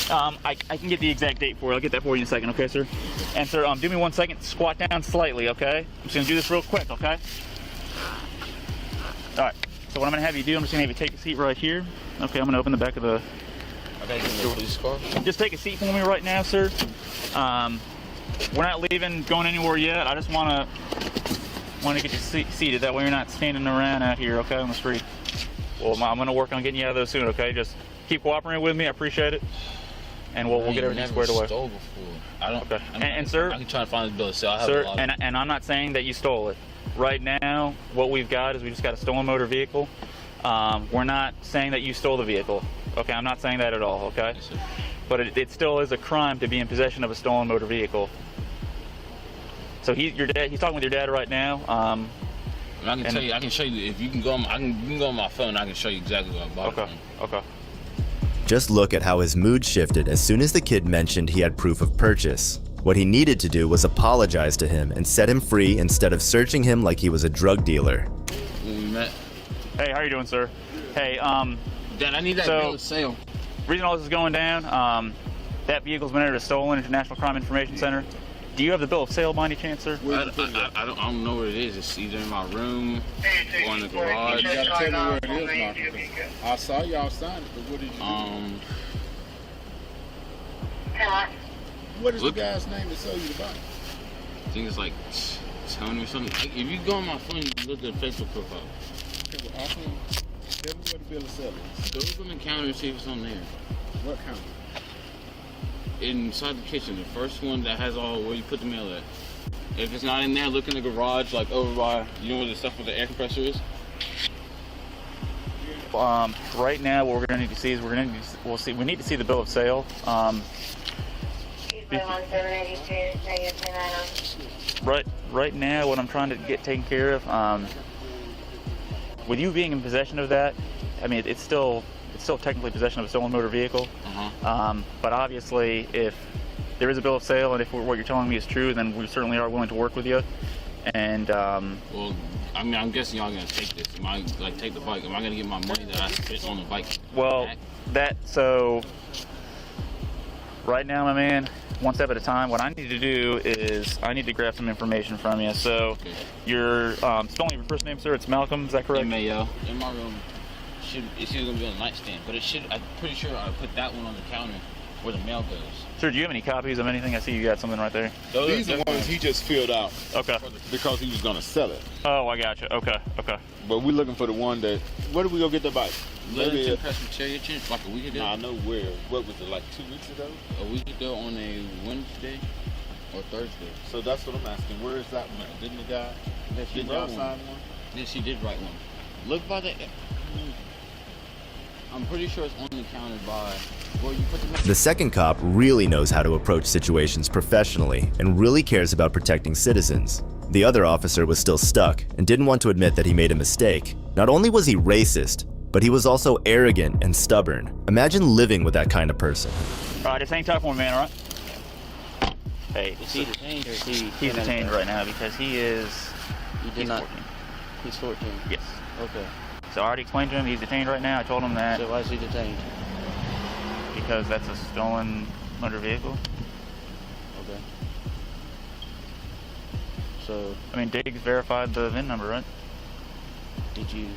I can get the exact date for you. I'll get that for you in a second, okay, sir? And sir, do me 1 second. Squat down slightly, okay? I'm just gonna do this real quick, okay? All right. So what I'm gonna have you do, I'm just gonna have you take a seat right here. Okay, I'm gonna open the back of the gotta get in the police car. Just take a seat for me right now, sir. We're not leaving, going anywhere yet. I just want to get you seated. That way you're not standing around out here, okay, on the street. Well, I'm going to work on getting you out of those soon, okay? Just keep cooperating with me. I appreciate it. And we'll get everything squared away. Stole before. I don't. Okay. And sir, I can try to find the bill of sale. I have sir, a lot and I'm not saying that you stole it. Right now, what we've got is we just got a stolen motor vehicle. We're not saying that you stole the vehicle. Okay, I'm not saying that at all. Okay. Yes, sir. But it still is a crime to be in possession of a stolen motor vehicle. So your dad. He's talking with your dad right now. I can tell you. I can show you if you can go. You can go on my phone. I can show you exactly what I bought. Okay. Okay. Just look at how his mood shifted as soon as the kid mentioned he had proof of purchase. What he needed to do was apologize to him and set him free instead of searching him like he was a drug dealer. When we met. Hey, how you doing, sir? Hey, Dad, I need that bill of sale. Reason all this is going down, that vehicle's been entered as stolen into National Crime Information Center. Do you have the bill of sale by any chance, sir? I don't know where it is. It's either in my room or in the garage. You gotta tell me where it is, Marcus. I saw y'all sign it, but what did you do? What is the guy's name that sold you the bike? I think it's like Tony or something. If you go on my phone, you can look at the Facebook profile. Okay, well, also, tell me where the bill of sale is. Go on the counter and see if it's on there. What counter? Inside the kitchen, the first one that has all where you put the mail at. If it's not in there, look in the garage, like over by, you know where the stuff with the air compressor is? Right now, what we're going to need to see is we need to see the bill of sale. Right now, what I'm trying to get taken care of, with you being in possession of that, I mean, it's still technically possession of a stolen motor vehicle. But obviously, if there is a bill of sale and if what you're telling me is true, then we certainly are willing to work with you. And well, I mean, I'm guessing y'all gonna take this. Am I like take the bike? Am I gonna get my money that I spent on the bike? Well, so right now, my man, one step at a time. What I need to do is I need to grab some information from you. So, okay. Your spelling your first name, sir. It's Malcolm. Is that correct? M-A-L. In my room. It's either gonna be on the nightstand, but it should. I'm pretty sure I put that one on the counter where the mail goes. Sir, do you have any copies of anything? I see you got something right there. These are ones he just filled out. Okay. Because he was gonna sell it. Oh, I got you. Okay. But we're looking for the one that. Where did we go get the bike? Maybe like a week ago. Nah, I know where. What was it, like 2 weeks ago? A week ago on a Wednesday or Thursday. So that's what I'm asking. Where is that one? Didn't the guy? Did y'all sign one? Yes, he did write one. Look by the. I'm pretty sure it's on the counter by where you put the. The second cop really knows how to approach situations professionally and really cares about protecting citizens. The other officer was still stuck and didn't want to admit that he made a mistake. Not only was he racist, but he was also arrogant and stubborn. Imagine living with that kind of person. All right, just hang tight for me, man, all right? Hey, is he detained or is he? He's detained right now because he is. He's 14. He's 14. Yes. Okay. So I already explained to him he's detained right now. I told him that. So why is he detained? Because that's a stolen motor vehicle. Okay. So. I mean, Diggs verified the VIN number, right? Did you?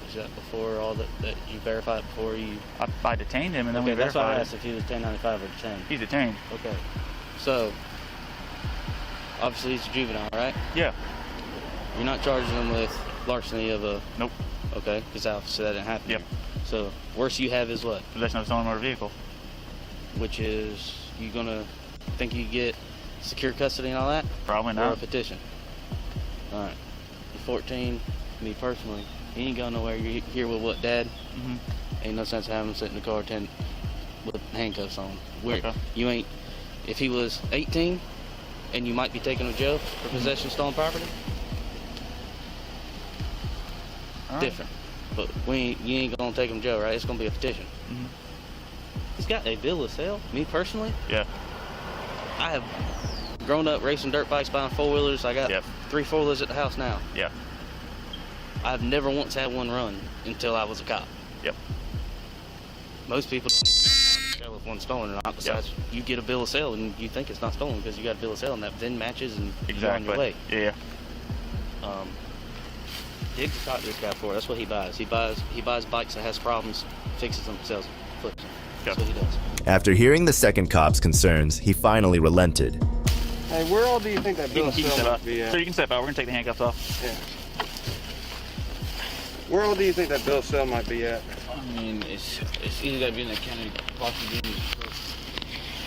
Is that before all that you verified before you? I detained him and then we that's verified. why I asked if he was 1095 or detained. He's detained. Okay. So. Obviously he's a juvenile, right? Yeah. You're not charging him with larceny of a. Nope. Okay, because obviously that didn't happen. Yep. So, worst you have is what? Possession of a stolen motor vehicle. Which is, you gonna think you get secure custody and all that? Probably not. Or a petition? Alright. You're 14, me personally, you ain't going nowhere. You're here with what, Dad? Mm-hmm. Ain't no sense having him sit in the car with handcuffs on. Okay. You ain't, if he was 18, and you might be taken to jail for possession of stolen property, different. But you ain't gonna take him to jail, right? It's gonna be a petition. Mm-hmm. He's got a bill of sale. Me personally, yeah. I have grown up racing dirt bikes, buying 4-wheelers. I got 3 4-wheelers at the house now. Yeah. I've never once had one run until I was a cop. Yep. Most people don't even tell if one's stolen or not. Besides, you get a bill of sale and you think it's not stolen because you got a bill of sale and that VIN matches and you're on your way. Yeah. Diggs caught this guy for it. That's what he buys. He buys bikes that has problems, fixes them, sells them, flips them. So he does. After hearing the second cop's concerns, he finally relented. Hey, where all do you think that bill of You can sale step might out. be at? Sir, you can step out. We're going to take the handcuffs off. Yeah. Where all do you think that bill of sale might be at? I mean, it's either got to be in the county, possibly in the court.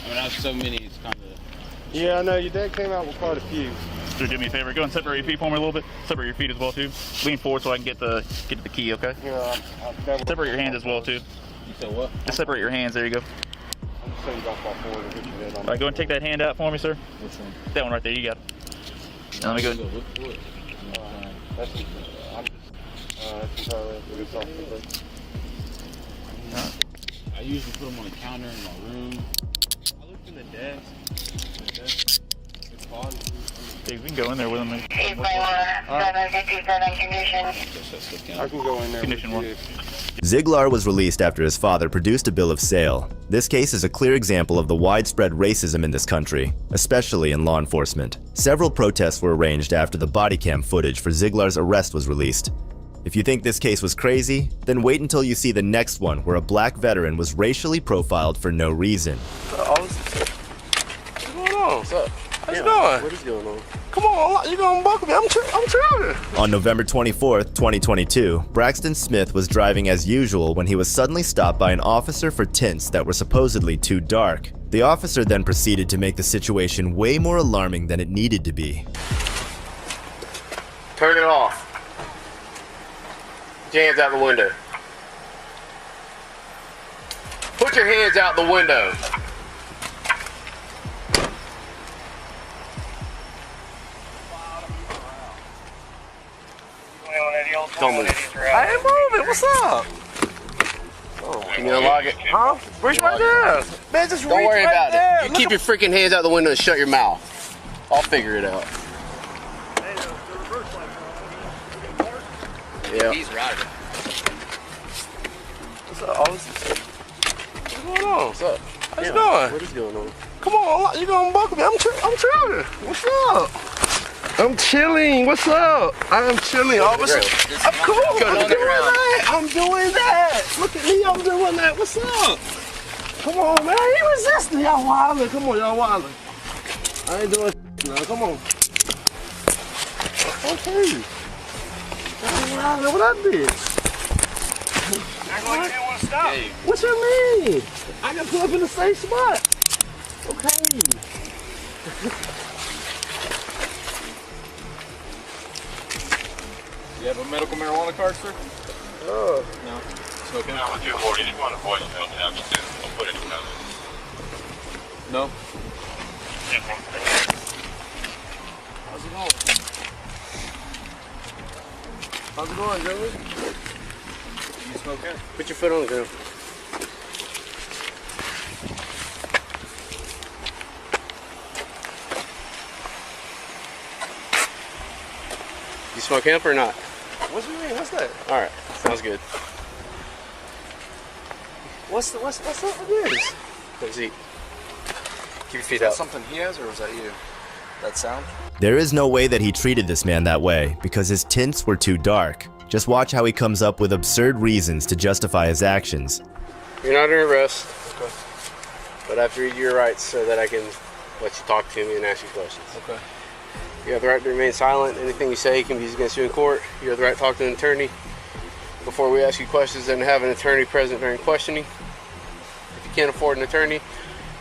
I mean, I have so many, it's kind of... Yeah, I know. Your dad came out with quite a few. Sir, do me a favor. Go and separate your feet for me a little bit. Separate your feet as well, too. Lean forward so I can get to the key, okay? Yeah, Separate your hands as well, too. You said what? Just separate your hands. There you go. I'm just saying golf ball forward and hit your head on All right, go and take that hand out for me, sir. Which one? That one right there. You got it. Now let me go. That's entirely up to yourself. I usually put them on the counter in my room. I looked in the desk. It's fine. Hey, we can go in there with them. I can go in there. Condition one. Ziegler was released after his father produced a bill of sale. This case is a clear example of the widespread racism in this country, especially in law enforcement. Several protests were arranged after the body cam footage for Ziegler's arrest was released. If you think this case was crazy, then wait until you see the next one where a black veteran was racially profiled for no reason. What's going on? What's up? How you doing? What is going on? Come on, you gonna buckle me? I'm trying. On November 24th, 2022, Braxton Smith was driving as usual when he was suddenly stopped by an officer for tints that were supposedly too dark. The officer then proceeded to make the situation way more alarming than it needed to be. Turn it off. Put your hands out the window. Put your hands out the window. Don't move. I ain't moving. What's up? Can you unlock it? Huh? Reach right there. Man, just Don't reach worry right about there. it. You keep your freaking hands out the window and shut your mouth. I'll figure it out. Yeah. He's right. What's up? What's going on? What's up? How you doing? What is going on? Come on, you gonna buckle me? I'm chilling. What's up? I'm chilling. What's up? I'm chilling. Officer. I'm cool. I'm doing that. I'm doing that. Look at me. I'm doing that. What's up? Come on, man. You resisting. Y'all wildin'. Come on, y'all wildin'. I ain't doing now. Come on. Okay. What I did? Act like you didn't want to stop. What you mean? I got put up in the same spot. Okay. You have a medical marijuana card, sir? Oh. No. Smoking? No, if you avoid it, you want to avoid it, I'll just don't put any kind of... No. How's it going? How's it going, Joey? You smoking? Put your foot on the ground. You smoke hemp or not? What do you mean? What's that? All right, sounds good. What's up with this? Let's eat. Keep your feet Is that out. something he has, or was that you? That sound? There is no way that he treated this man that way because his tints were too dark. Just watch how he comes up with absurd reasons to justify his actions. You're not under arrest, Okay. but I have to read your rights so that I can let you talk to me and ask you questions. Okay. You have the right to remain silent. Anything you say can be used against you in court. You have the right to talk to an attorney before we ask you questions and have an attorney present during questioning. If you can't afford an attorney,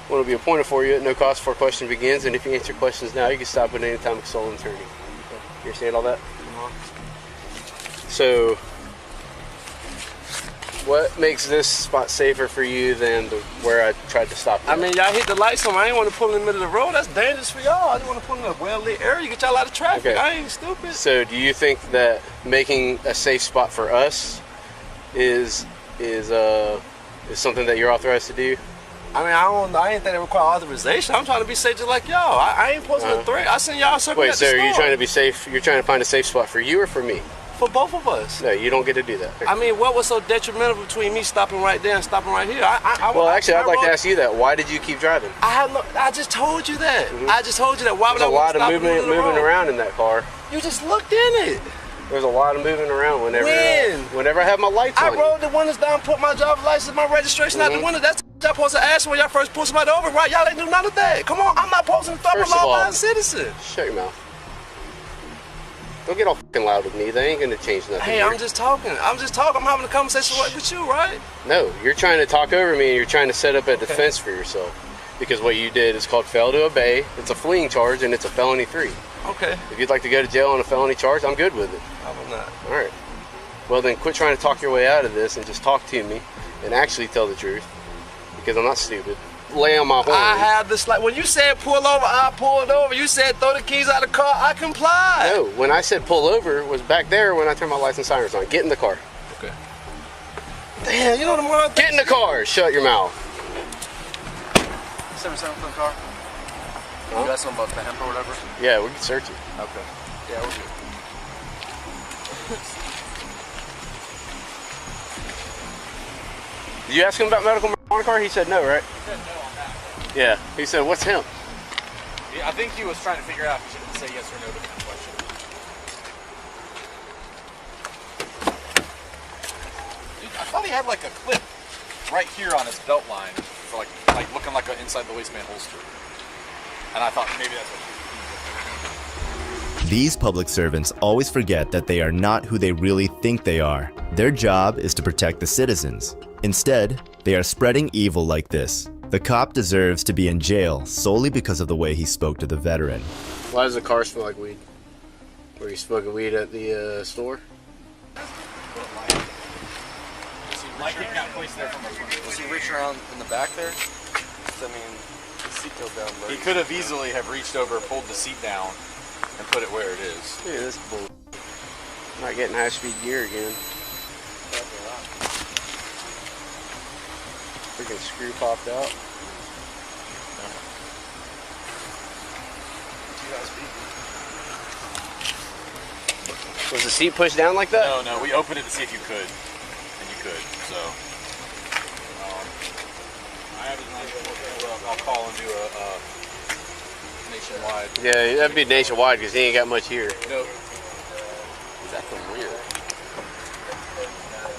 one will be appointed for you at no cost before question begins. And if you answer questions now, you can stop at any time and consult an attorney. You understand all that? So, what makes this spot safer for you than where I tried to stop you? I mean, y'all hit the lights on. I ain't want to pull in the middle of the road. That's dangerous for y'all. I just want to pull in a well-lit area. You get y'all out of traffic. Okay. I ain't stupid. So, do you think that making a safe spot for us is something that you're authorized to do? I mean, I ain't think they require authorization. I'm trying to be safe just like y'all. I ain't posing a threat. I send y'all something Wait, at so the are you store. trying to be safe? You're trying to find a safe spot for you or for me? For both of us. No, you don't get to do that. I mean, what was so detrimental between me stopping right there and stopping right here? Well, actually, I'd like to ask you that. Why did you keep driving? I just told you that. I just told you that. Why would There's I a lot of stop in the moving middle of the road? around in that car. You just looked in it. There's a lot of moving around whenever When? whenever I have my lights I on. rolled the windows down, put my driver's license, my registration out the window. That's y'all supposed to ask when y'all first pull somebody over, right? Y'all ain't do none of that. Come on, I'm not supposed to stop a law-abiding citizen. Shut your mouth. Don't get all fucking loud with me. They ain't gonna change nothing. Hey, here. I'm just talking. I'm having a conversation with you, right? No, you're trying to talk over me and you're trying to set up a defense for yourself. Because what you did is called fail to obey. It's a fleeing charge and it's a felony 3. Okay. If you'd like to go to jail on a felony charge, I'm good with it. I will not. All right. Well, then quit trying to talk your way out of this and just talk to me and actually tell the truth. Because I'm not stupid. Lay on my horn. I have this, like, when you said pull over, I pulled over. You said throw the keys out of the car, I complied. No, when I said pull over was back there when I turned my lights and sirens on. Get in the car. Okay. Damn, you know the more Get in the car. Shut your mouth. 77 for the car? Huh? You got something about the hemp or whatever? Yeah, we can search it. Okay. Yeah, we're good. Did you ask him about medical marijuana car? He said no, right? He said no on that. Yeah. He said, what's hemp? Yeah, I think he was trying to figure out if he should say yes or no to that question. Dude, I thought he had like a clip right here on his belt line for like looking like an inside the waistband holster. And I thought maybe that's what These public servants always forget that they are not who they really think they are. Their job is to protect the citizens. Instead, they are spreading evil like this. The cop deserves to be in jail solely because of the way he spoke to the veteran. Why does the car smell like weed? Were you smoking weed at the store? Was he reaching around in the back there? I mean, the seat goes down. He could have easily have reached over, pulled the seat down, and put it where it is. Yeah, this bull. Not getting high-speed gear again. Freaking screw popped out. Was the seat pushed down like that? No, we opened it to see if you could, and you could. So I have his number. I'll call and do a nationwide. Yeah, that'd be nationwide because he ain't got much here. No, he's acting weird.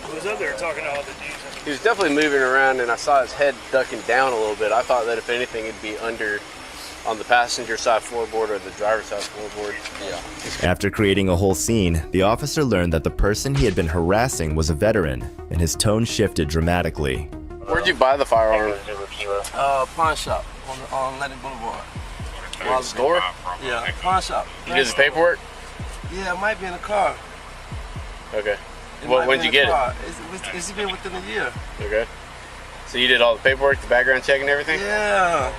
Who was up there talking to all the dudes? He was definitely moving around, and I saw his head ducking down a little bit. I thought that if anything, it'd be under on the passenger side floorboard or the driver's side floorboard. Yeah. After creating a whole scene, the officer learned that the person he had been harassing was a veteran, and his tone shifted dramatically. Where'd you buy the firearm? Pawn shop on Atlantic Boulevard. The store? Yeah, pawn shop. You did the paperwork? Yeah, it might be in the car. Okay. Well, when'd you get it? It's been within a year. Okay. So you did all the paperwork, the background check and everything? Yeah.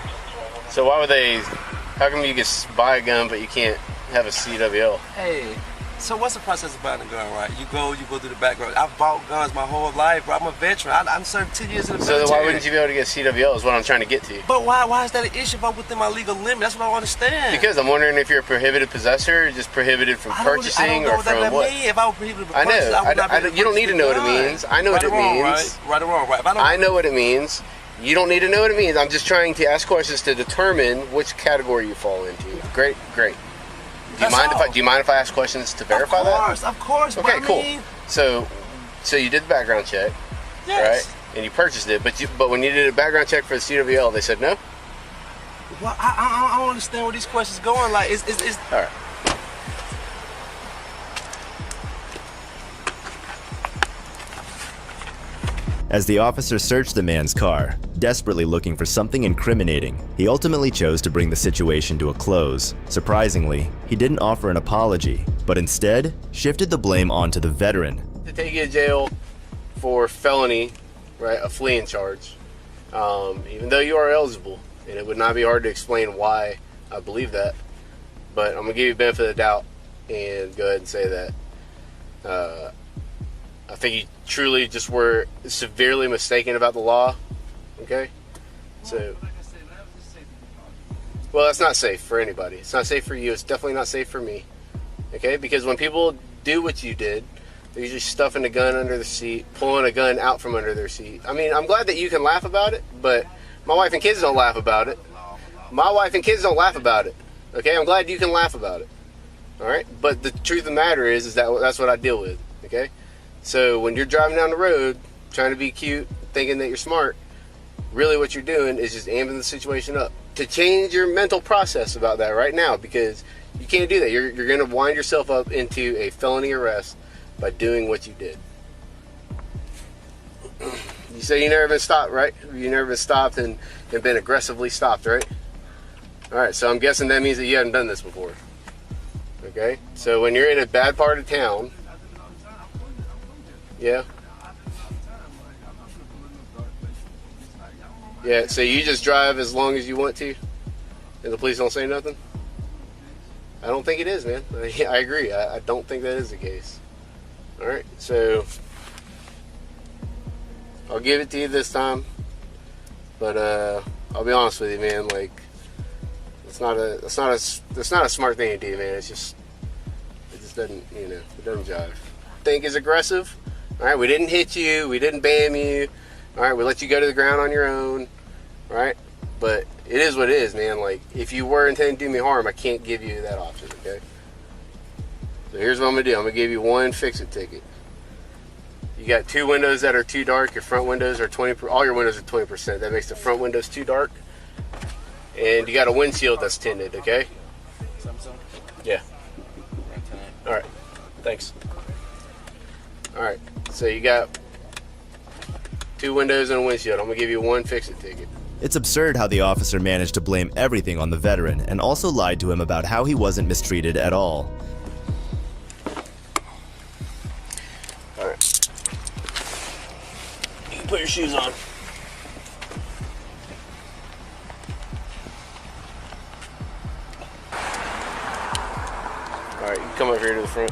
So why would they, how come you can buy a gun but you can't have a CWL? Hey, so what's the process of buying a gun, right? You go through the background. I've bought guns my whole life, bro. I'm a veteran. I'm served 10 years in the military. So why wouldn't you be able to get CWL is what I'm trying to get to. But why is that an issue if I'm within my legal limit? That's what I don't understand. Because I'm wondering if you're a prohibited possessor or just prohibited from purchasing or from what? If I was prohibited from I purchasing, know. I would not be You don't need to know what it means. I know what it means. Right or wrong, right? I know what it means. You don't need to know what it means. I'm just trying to ask questions to determine which category you fall into. Great. Do you mind if I ask questions to verify that? Of course. Okay, cool. So you did the background check, right? And you purchased it, but when you did a background check for the CWL, they said no. Well, I don't understand where these questions going. Like, it's all right. As the officer searched the man's car, desperately looking for something incriminating, he ultimately chose to bring the situation to a close. Surprisingly, he didn't offer an apology, but instead shifted the blame onto the veteran. To take you to jail for felony, right, a fleeing charge, even though you are eligible, and it would not be hard to explain why I believe that, but I'm gonna give you the benefit of the doubt and go ahead and say that I think you truly just were severely mistaken about the law. Okay? So, well, that's not safe for anybody. It's not safe for you. It's definitely not safe for me. Okay? Because when people do what you did, they're usually stuffing a gun under the seat, pulling a gun out from under their seat. I mean, I'm glad that you can laugh about it, but my wife and kids don't laugh about it. My wife and kids don't laugh about it. Okay? I'm glad you can laugh about it. All right? But the truth of the matter is that that's what I deal with. Okay? So when you're driving down the road, trying to be cute, thinking that you're smart, really what you're doing is just amping the situation up. To change your mental process about that right now, because you can't do that. You're going to wind yourself up into a felony arrest by doing what you did. You say you never been stopped, right? You never been stopped and been aggressively stopped, right? All right, so I'm guessing that means that you haven't done this before. Okay, so when you're in a bad part of town, yeah, so you just drive as long as you want to, and the police don't say nothing? I don't think it is, man. I agree. I don't think that is the case. All right, so I'll give it to you this time, but I'll be honest with you, man. Like, it's not a smart thing to do, man. It just doesn't, it doesn't jive. Think is aggressive. All right, we didn't hit you, we didn't bam you. All right, we let you go to the ground on your own. All right, but it is what it is, man. Like, if you were intending to do me harm, I can't give you that option. Okay. So here's what I'm gonna do. I'm gonna give you one fix-it ticket. You got two windows that are too dark. Your front windows are 20%. All your windows are 20%. That makes the front windows too dark. And you got a windshield that's tinted. Okay. Yeah. All right. Thanks. All right. So you got two windows and a windshield. I'm gonna give you one fix-it ticket. It's absurd how the officer managed to blame everything on the veteran and also lied to him about how he wasn't mistreated at all. All right. You can put your shoes on. All right, you can come over here to the front.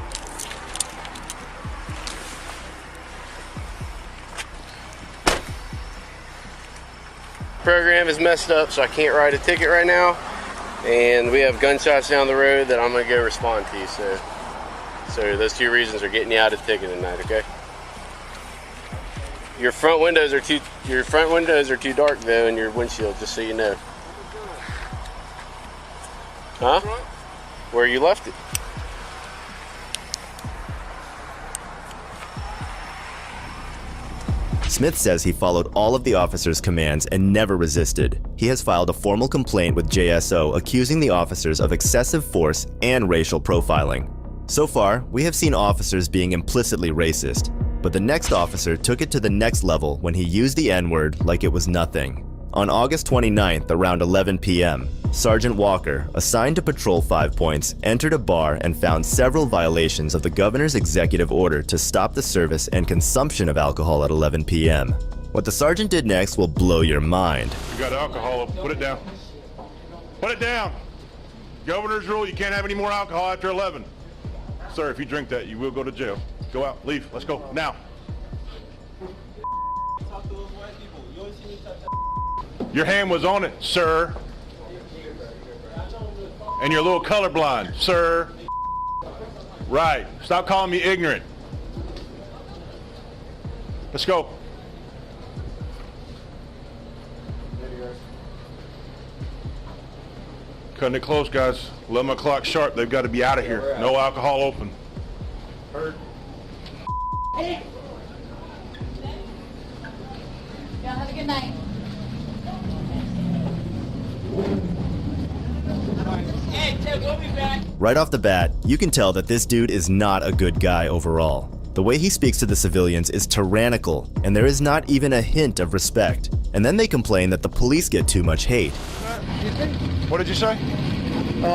Program is messed up, so I can't write a ticket right now, and we have gunshots down the road that I'm gonna go respond to. So those two reasons are getting you out of the ticket tonight. Okay. Your front windows are too dark though, and your windshield, just so you know. Huh? Where you left it. Smith says he followed all of the officer's commands and never resisted. He has filed a formal complaint with JSO accusing the officers of excessive force and racial profiling. So far, we have seen officers being implicitly racist, but the next officer took it to the next level when he used the N-word like it was nothing. On August 29th, around 11 p.m., Sergeant Walker, assigned to patrol 5 Points, entered a bar and found several violations of the governor's executive order to stop the service and consumption of alcohol at 11 p.m. What the sergeant did next will blow your mind. You got alcohol, put it down. Put it down! Governor's rule, you can't have any more alcohol after 11. Sir, if you drink that, you will go to jail. Go out, leave, let's go, now. Your hand was on it, sir. And you're a little colorblind, sir. Right. Stop calling me ignorant. Let's go. Cutting it close, guys. 11 o'clock sharp. They've got to be out of here. No alcohol open. Heard. Y'all have a good night. Right off the bat, you can tell that this dude is not a good guy overall. The way he speaks to the civilians is tyrannical, and there is not even a hint of respect. And then they complain that the police get too much hate. What did you say?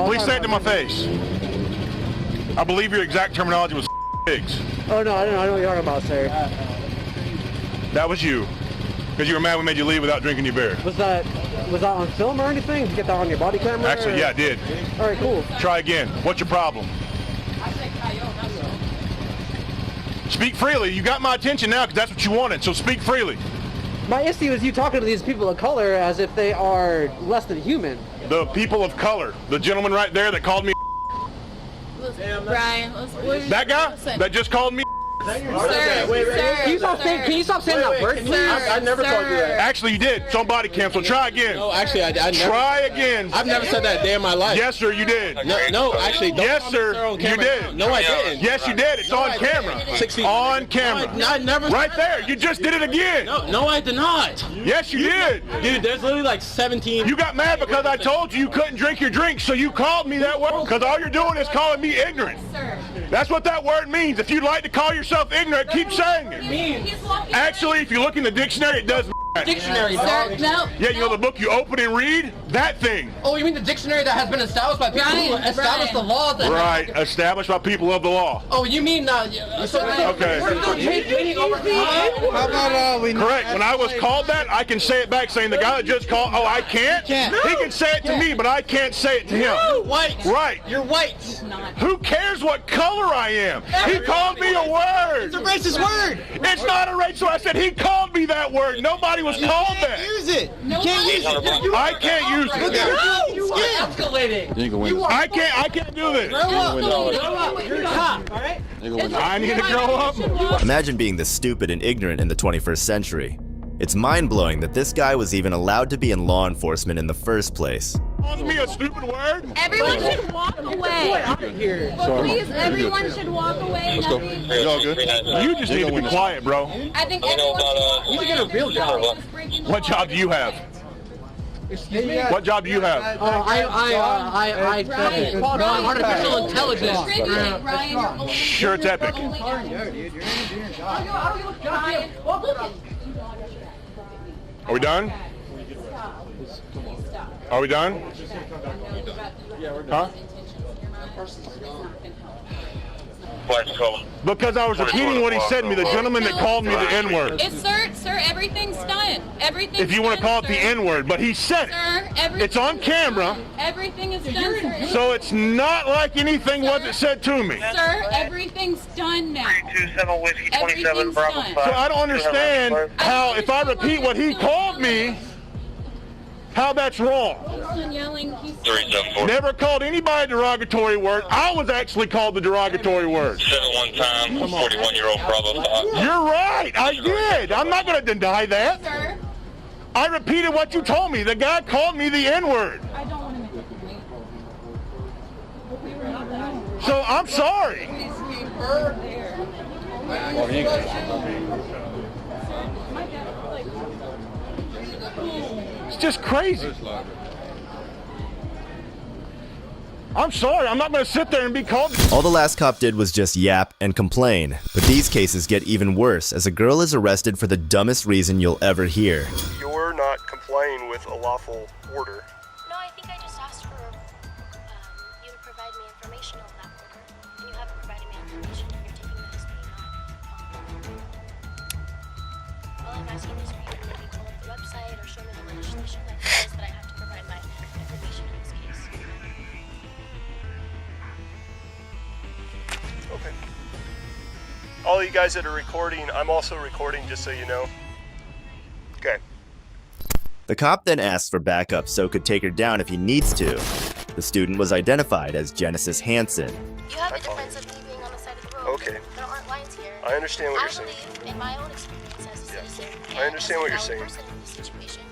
Please say it to my face. I believe your exact terminology was pigs. Oh no, I don't know what you're talking about, sir. That was you. Because you were mad we made you leave without drinking your beer. Was that on film or anything? Did you get that on your body camera? Actually, yeah, I did. All right, cool. Try again. What's your problem? Speak freely. You got my attention now because that's what you wanted, so speak freely. My issue is you talking to these people of color as if they are less than human. The people of color. The gentleman right there that called me Brian, that guy that just called me Can you stop saying that word, please? I never told you that. Actually, you did. It's on body cam, so try again. No, actually, I never. Try again. I've never said that a day in my life. Yes, sir, you did. No, actually, don't yes, call me sir, on you camera. did. No, I didn't. Yes, you did. It's on camera. 6 feet. On camera. No, I never. Right there. You just did it again. No, I did not. Yes, you did. Dude, there's literally like 17. You got mad because I told you couldn't drink your drink, so you called me that word because all you're doing is calling me ignorant. That's what that word means. If you'd like to call yourself ignorant, keep saying it. Actually, if you look in the dictionary, it does. Dictionary, dog. No. Yeah, you know the book you open and read? That thing. Oh, you mean the dictionary that has been established by people who established the law? Right, established by people of the law. Oh, you mean Okay. We're going to change meaning over time? How about Correct. When I was called that, I can say it back saying the guy that just called, oh, I can't? He can say it to me, but I can't say it to him. You're white. Right. You're white. Who cares what color I am? He called me a word. It's a racist word. It's not a racist word. I said he called me that word. Nobody was called that. Use it. You can't use it. I can't use it. You are escalating. I can't do this. Grow up. You're a cop, all right? I need to grow up. Imagine being this stupid and ignorant in the 21st century. It's mind-blowing that this guy was even allowed to be in law enforcement in the first place. Calling me a stupid word? Everyone should walk away. Please, everyone should walk away. Let's go. You all good? You just need to be quiet, bro. I think everyone You should get a real job. What job do you have? What job do you have? I artificial intelligence. Ryan, Sure, it's epic. Are we done? Are we done? Huh? Because I was repeating what he said to me, the gentleman that called me the N-word. It's sir, everything's done. Everything's If you want to call it the N-word, but he said it. Sir, It's on camera, everything is done, sir. so it's not like anything wasn't said to me. Sir, everything's done now. 327 Whiskey 27 Everything's Bravo done. 5. So I don't understand how, if I repeat what he called me, how that's wrong. Keeps on yelling. He's 374. Never called anybody a derogatory word. I was actually called the derogatory word. 71 time, 41-year-old Bravo 5. You're right, I did. I'm not going to deny that. Sir, I repeated what you told me. The guy called me the N-word. I don't want to make a complaint. So I'm sorry. It's just crazy. I'm sorry. I'm not going to sit there and be called. All the last cop did was just yap and complain. But these cases get even worse as a girl is arrested for the dumbest reason you'll ever hear. You're not complying with a lawful order. No, I think I just asked for you to provide me information on that order, and you haven't provided me information, and you're taking that as being not. All I'm asking is for you to maybe pull up the website or show me the legislation that says that I have to provide my information in this case. Okay. All you guys that are recording, I'm also recording, just so you know. Okay. The cop then asks for backup so could take her down if he needs to. The student was identified as Genesis Hansen. You have the defense of me being on the side of the road. Okay. There aren't lines here. I understand what you're saying. I believe, in my own experience as a citizen, I understand what you're as a saying. person in this situation,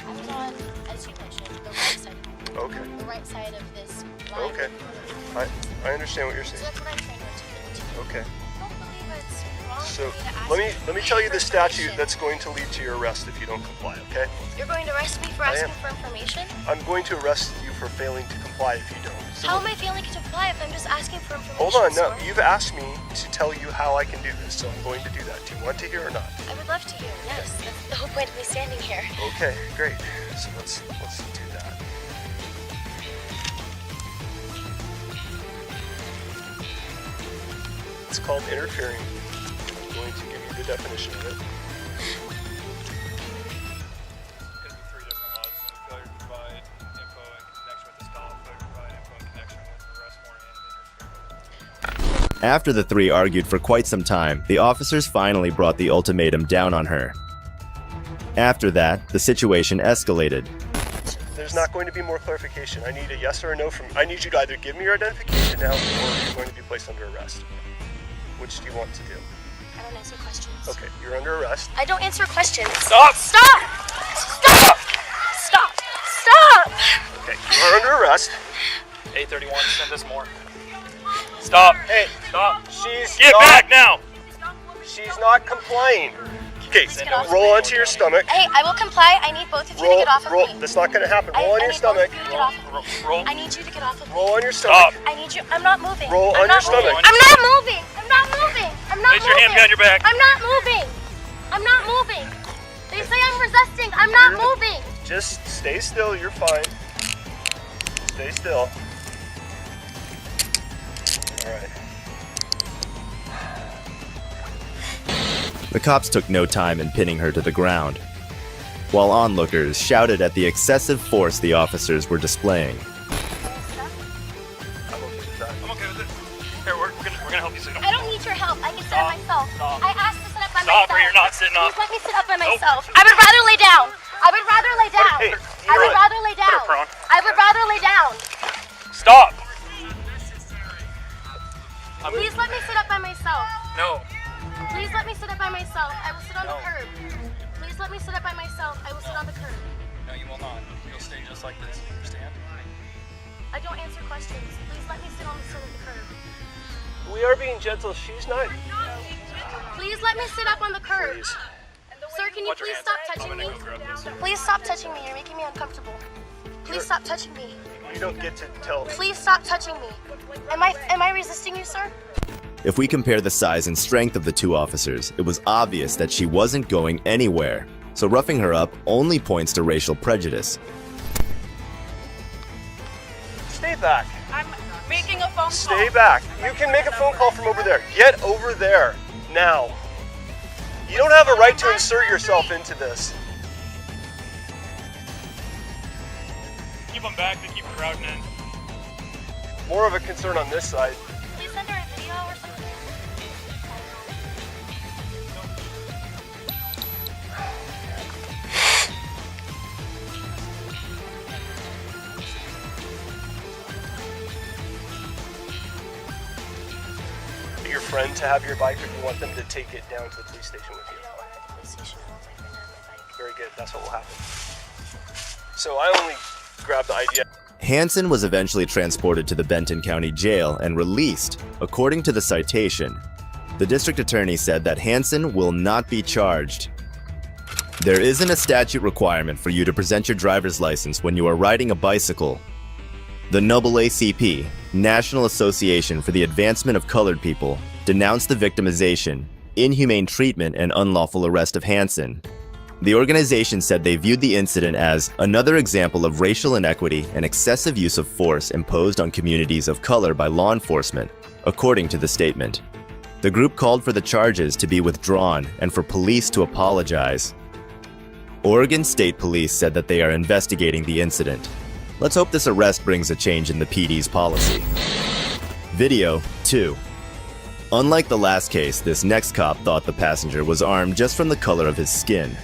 I was on, as you mentioned, the right side of the road. Okay. The right side of this line. Okay. I understand what you're So saying. that's what I'm trying to articulate to you. Okay. I don't believe it's wrong So for me to ask let me tell you the statute that's going to lead to your arrest if you don't comply, okay? You're going to arrest me for I asking am. for information? I'm going to arrest you for failing to comply if you don't. So How am I failing to comply if I'm just asking for information? hold on, no, sir? you've asked me to tell you how I can do this, so I'm going to do that. Do you want to hear or not? I would love to hear, yes. That's the whole point of me standing here. Okay, great. So let's do that. It's called interfering. I'm going to give you the definition of it. After the three argued for quite some time, the officers finally brought the ultimatum down on her. After that, the situation escalated. There's not going to be more clarification. I need a yes or a no from. I need you to either give me your identification now, or you're going to be placed under arrest. Which do you want to do? I don't answer questions. Okay, you're under arrest. I don't answer questions. Stop! Stop! Stop! Stop! Stop! Okay, you're under arrest. 831, send us more. Stop. Hey, Stop. She's Get not, back now. She's not complying. Okay, get off roll onto your stomach. Hey, I will comply. I need both of you to get off of me. That's not going to happen. Roll on your stomach. Roll. I need you to get off of me. Roll on your stomach. I need you. I'm not moving. Roll I'm on your not moving. stomach. I'm not moving. I'm not moving. I'm not Place your hand moving. behind your back. I'm not moving. I'm not moving. They say I'm resisting. I'm not moving. Just stay still. You're fine. Stay still. All right. The cops took no time in pinning her to the ground, while onlookers shouted at the excessive force the officers were displaying. I'm okay with it. Here, we're gonna help you sit up. I don't need your help. I can sit up myself. I asked to sit up by Stop, myself. or you're not sitting up. Please let me sit up by myself. I would rather lay down. I would rather lay down. Hey, I would rather lay Put her down. prone. I would rather lay down. Stop. Please let me sit up by myself. No. Please let me sit up by myself. I will sit on the curb. Please let me sit up by myself. I will sit on the curb. No, you will not. You'll stay just like this. Understand? I don't answer questions. Please let me sit on the curb. We are being gentle. She's not. Please let me sit up on the curb. Please. Sir, can you please stop touching me? Please stop touching me. You're making me uncomfortable. Please stop touching me. You don't get to tell. Please stop touching me. Am I resisting you, sir? If we compare the size and strength of the two officers, it was obvious that she wasn't going anywhere, so roughing her up only points to racial prejudice. Stay back. I'm making a phone call. Stay back. You can make a phone call from over there. Get over there now. You don't have a right to insert yourself into this. Keep them back. They keep crowding in. More of a concern on this side. Please send her a video or something. Your friend to have your bike, or do you want them to take it down to the police station with you? Very good. That's what will happen. So I only grabbed the idea. Hansen was eventually transported to the Benton County Jail and released. According to the citation, the district attorney said that Hansen will not be charged. There isn't a statute requirement for you to present your driver's license when you are riding a bicycle. The NAACP, National Association for the Advancement of Colored People, denounced the victimization, inhumane treatment, and unlawful arrest of Hansen. The organization said they viewed the incident as another example of racial inequity and excessive use of force imposed on communities of color by law enforcement, according to the statement. The group called for the charges to be withdrawn and for police to apologize. Oregon State Police said that they are investigating the incident. Let's hope this arrest brings a change in the PD's policy. Video 2. Unlike the last case, this next cop thought the passenger was armed just from the color of his skin.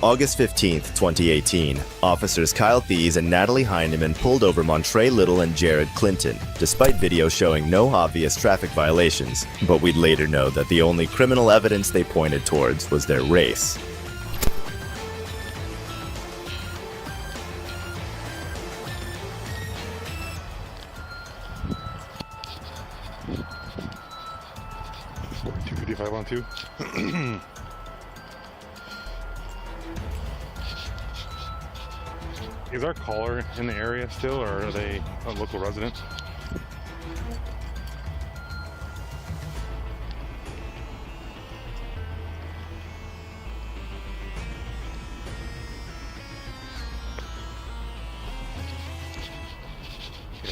August 15th, 2018, officers Kyle Thies and Natalie Heineman pulled over Montre Little and Jared Clinton, despite video showing no obvious traffic violations, but we'd later know that the only criminal evidence they pointed towards was their race. on two. Is our caller in the area still, or are they a local resident?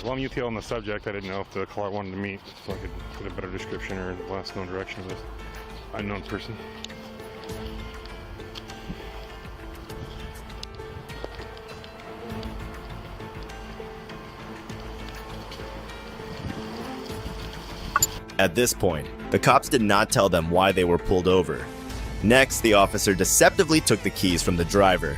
Well, I'm UTL on the subject. I didn't know if the caller wanted to meet, so I could get a better description or the last known direction of this unknown person. At this point, the cops did not tell them why they were pulled over. Next, the officer deceptively took the keys from the driver.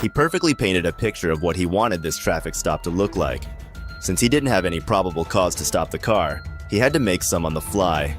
He perfectly painted a picture of what he wanted this traffic stop to look like. Since he didn't have any probable cause to stop the car, he had to make some on the fly.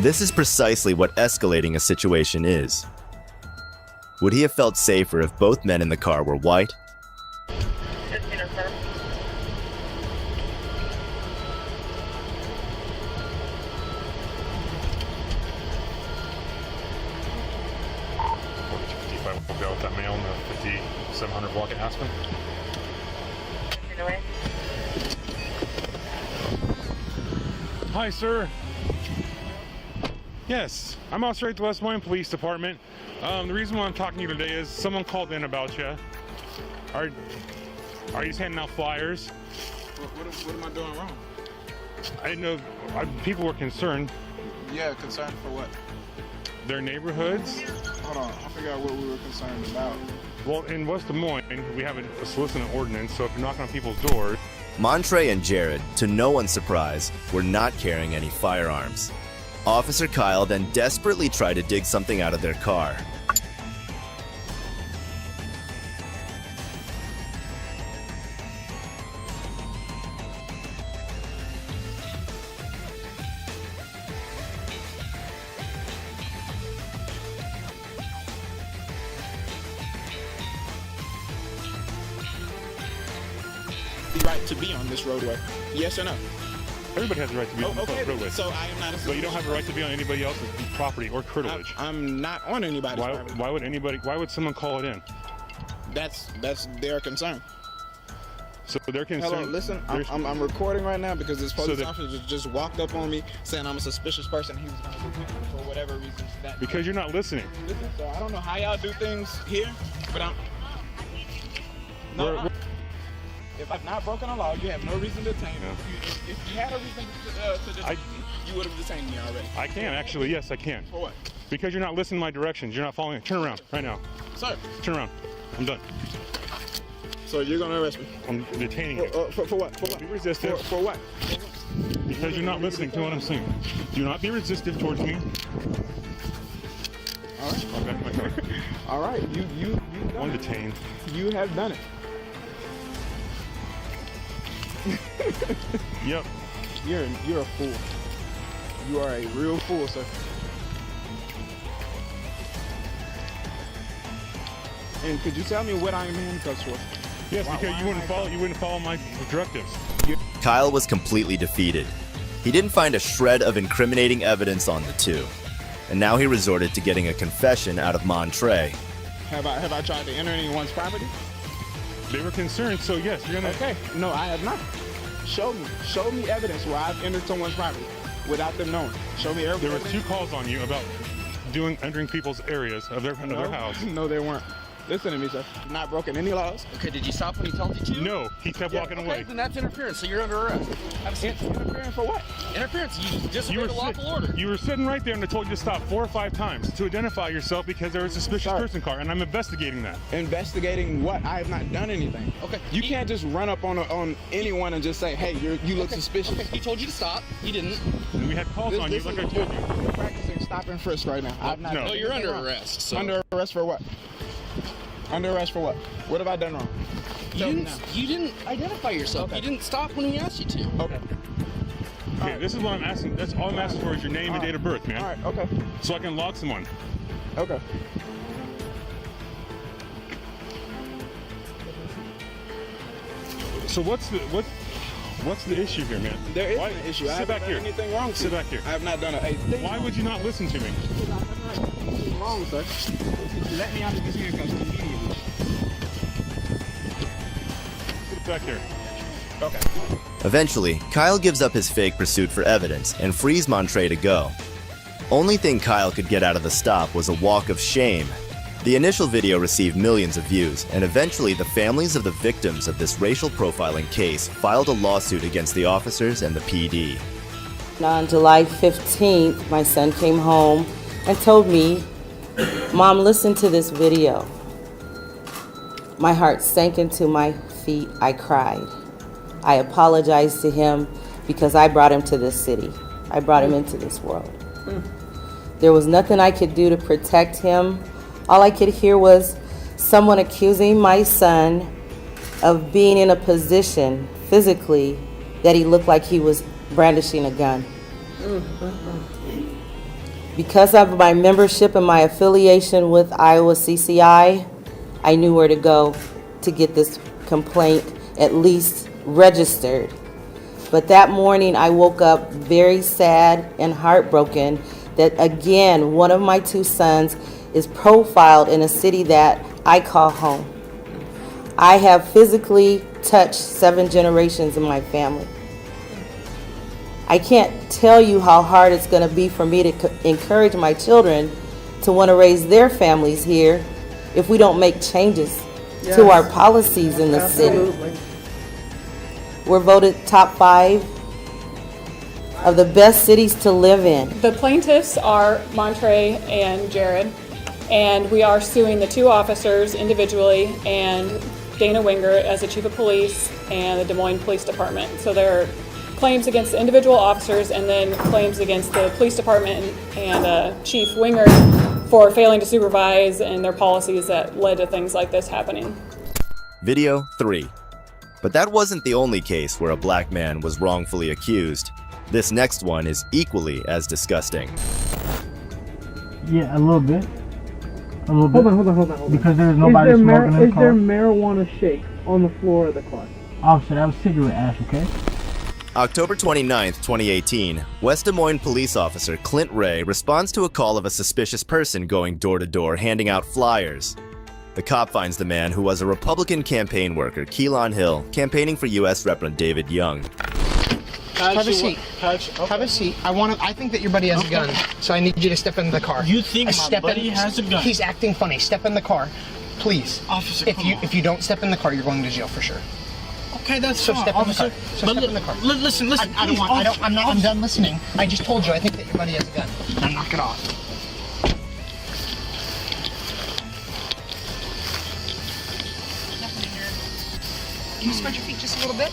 This is precisely what escalating a situation is. Would he have felt safer if both men in the car were white? We'll go with that male in the 5700 block at Aspen. Hi, sir. Yes, I'm Officer at the West Des Moines Police Department. The reason why I'm talking to you today is someone called in about you. Are you just handing out flyers? What am I doing wrong? I didn't know. People were concerned. Yeah, concerned for what? Their neighborhoods. Hold on, I forgot what we were concerned about. Well, in West Des Moines, we have a soliciting ordinance, so if you're knocking on people's doors. Montre and Jared, to no one's surprise, were not carrying any firearms. Officer Kyle then desperately tried to dig something out of their car. The right to be on this roadway, yes or no? Everybody has the right to be on the roadway. So I am not a. But you don't have a right to be on anybody else's property or curtilage. I'm not on anybody's property. Why would someone call it in? That's their concern. So they're concerned. Hello, listen, I'm recording right now because this police officer just walked up on me saying I'm a suspicious person. He was going to detain me for whatever reason. Because you're not listening. Listen, so I don't know how y'all do things here, but if I've not broken a law, you have no reason to detain me. If you had a reason to detain me, you would have detained me already. I can, actually. Yes, I can. For what? Because you're not listening to my directions. You're not following. Turn around right now. Sir. Turn around. I'm done. So you're going to arrest me? I'm detaining you. For what? For what? Be resistive. For what? Because you're not listening to what I'm saying. Do not be resistive towards me. All right. Okay. All right. You I'm detained. You have done it. Yep. You're a fool. You are a real fool, sir. And could you tell me what I'm handcuffed for? Yes, because you wouldn't follow my directives. Kyle was completely defeated. He didn't find a shred of incriminating evidence on the two, and now he resorted to getting a confession out of Montre. Have I tried to enter anyone's property? They were concerned, so yes, you're gonna. Okay. No, I have not. Show me evidence where I've entered someone's property without them knowing. Show me evidence. There were 2 calls on you about entering people's areas of their house. No, there weren't. Listen to me, sir. I've not broken any laws. Okay, did you stop when he told you to? No, he kept walking away. Then that's interference, so you're under arrest. Interference for what? Interference, you disobeyed the lawful order. You were sitting right there and I told you to stop 4 or 5 times to identify yourself because there was a suspicious person car, and I'm investigating that. Investigating what? I have not done anything. Okay. You can't just run up on anyone and just say, hey, you look suspicious. Okay, he told you to stop. He didn't. We had calls on you, like I told you. You're practicing stop and frisk right now. No, you're under arrest. So. Under arrest for what? Under arrest for what? What have I done wrong? You didn't identify yourself. You didn't stop when we asked you to. Okay. Okay, this is what I'm asking. That's all I'm asking for is your name and date of birth, man. All right, okay. So I can log someone. Okay. So what's the issue here, man? There is an issue. I Sit haven't back done here. anything wrong. Sit back here. I have not done a thing. Why would you not listen to me? Because I have not done anything wrong, sir. Let me out of these handcuffs immediately. Sit back here. Okay. Eventually, Kyle gives up his fake pursuit for evidence and frees Montre to go. Only thing Kyle could get out of the stop was a walk of shame. The initial video received millions of views, and eventually the families of the victims of this racial profiling case filed a lawsuit against the officers and the PD. On July 15th, my son came home and told me, "Mom, listen to this video." My heart sank into my feet. I cried. I apologized to him because I brought him to this city. I brought him into this world. There was nothing I could do to protect him. All I could hear was someone accusing my son of being in a position physically that he looked like he was brandishing a gun. Because of my membership and my affiliation with Iowa CCI, I knew where to go to get this complaint at least registered. But that morning I woke up very sad and heartbroken that again one of my two sons is profiled in a city that I call home. I have physically touched 7 generations in my family. I can't tell you how hard it's going to be for me to encourage my children to want to raise their families here if we don't make changes to our policies in the city. We're voted top 5 of the best cities to live in. The plaintiffs are Montre and Jared, and we are suing the 2 officers individually and Dana Winger as the chief of police and the Des Moines Police Department. So there are claims against the individual officers and then claims against the police department and Chief Winger for failing to supervise and their policies that led to things like this happening. Video 3. But that wasn't the only case where a black man was wrongfully accused. This next one is equally as disgusting. Yeah, a little bit. A little Hold bit. on. Because there's nobody smoking in the Is car. there marijuana shake on the floor of the car? Officer, that was cigarette ash, okay? October 29, 2018, West Des Moines police officer Clint Ray responds to a call of a suspicious person going door to door handing out flyers. The cop finds the man who was a Republican campaign worker, Keelan Hill, campaigning for U.S. Rep. David Young. Have a seat. Have a seat. I think that your buddy has a gun, so I need you to step in the car. You think my buddy has a gun? He's acting funny. Step in the car, please. Officer, if you don't step in the car, you're going to jail for sure. Okay, that's So fine, step officer. in the car. So step in the car. Listen. I'm done listening. I just told you I think that your buddy has a gun. Now knock it off. Can you spread your feet just a little bit?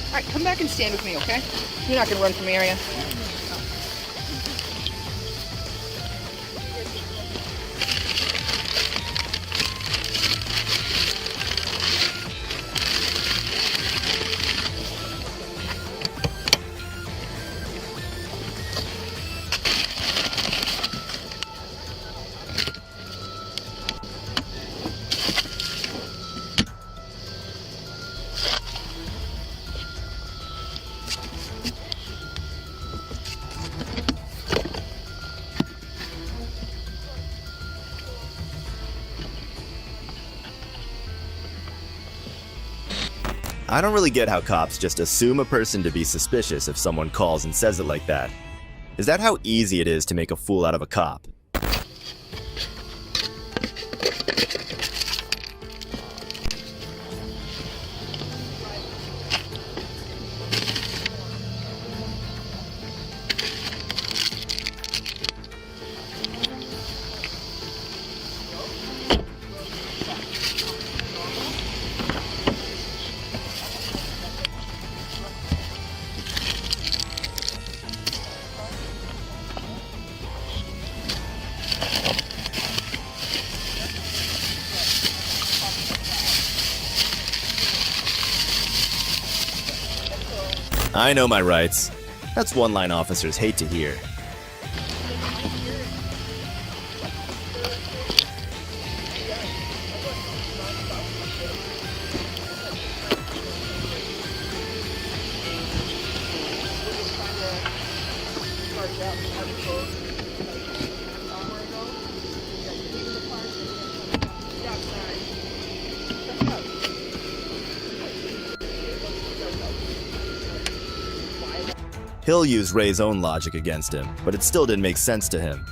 All right, come back and stand with me, okay? You're not gonna run from the area. I don't really get how cops just assume a person to be suspicious if someone calls and says it like that. Is that how easy it is to make a fool out of a cop? I know my rights. That's one-line officers hate to hear. Hill used Ray's own logic against him, but it still didn't make sense to him.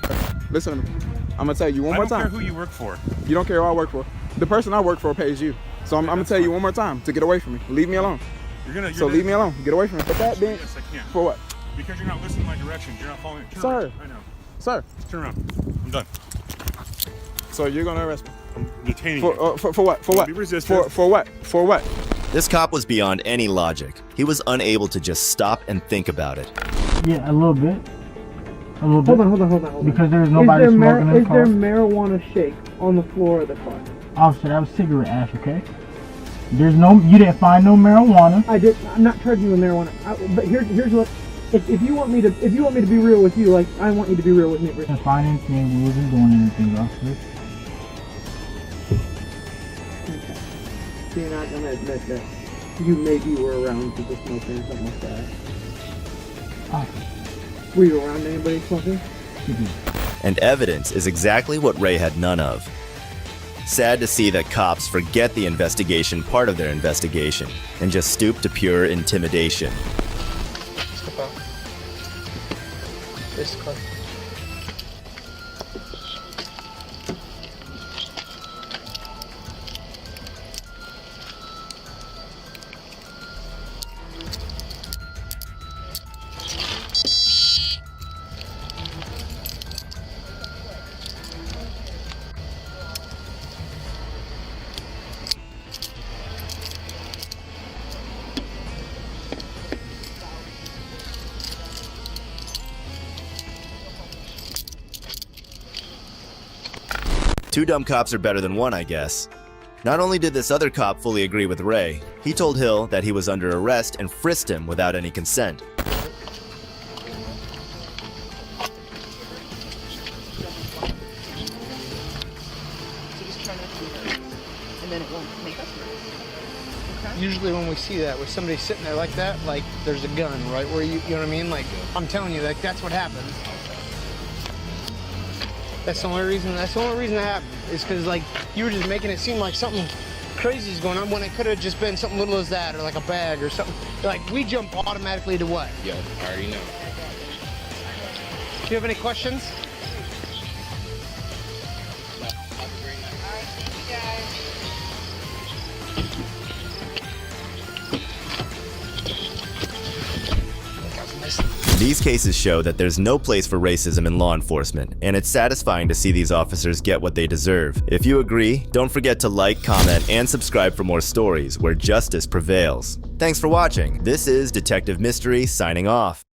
Listen to me. I'm gonna tell you one more time. I don't care who you work for. You don't care who I work for. The person I work for pays you. So I'm gonna tell you one more time to get away from me. Leave me alone. Leave me alone. Get away from me. But that being, yes, I can. For what? Because you're not listening to my directions. You're not following it. Sir. Around. I know. Sir. Turn around. I'm done. So you're gonna arrest me? I'm detaining you. For what? For what? Be resistant. For what? For what? This cop was beyond any logic. He was unable to just stop and think about it. Yeah, a little bit. A little bit. Hold on. Because there's nobody smoking in the car. Is there marijuana shake on the floor of the car? Officer, that was cigarette ash, okay? There's no, you didn't find no marijuana. I'm not charging you with marijuana. But here's what. If you want me to be real with you, like I want you to be real with me. Didn't find anything. We wasn't doing anything, officer. Okay. So you're not gonna admit that you maybe were around people smoking or something like that. Were you around anybody smoking? And evidence is exactly what Ray had none of. Sad to see that cops forget the investigation part of their investigation and just stoop to pure intimidation. Step out. This car. Two dumb cops are better than one, I guess. Not only did this other cop fully agree with Ray, he told Hill that he was under arrest and frisked him without any consent. Usually when we see that, with somebody sitting there like that, like there's a gun, right? Where you know what I mean? Like I'm telling you, like that's what happens. That's the only reason it happened, is because like you were just making it seem like something crazy is going on when it could have just been something little as that, or like a bag or something. Like we jump automatically to what? Yeah, I already know. Do you have any questions? These cases show that there's no place for racism in law enforcement, and it's satisfying to see these officers get what they deserve. If you agree, don't forget to like, comment, and subscribe for more stories where justice prevails. Thanks for watching. This is Detective Mystery signing off.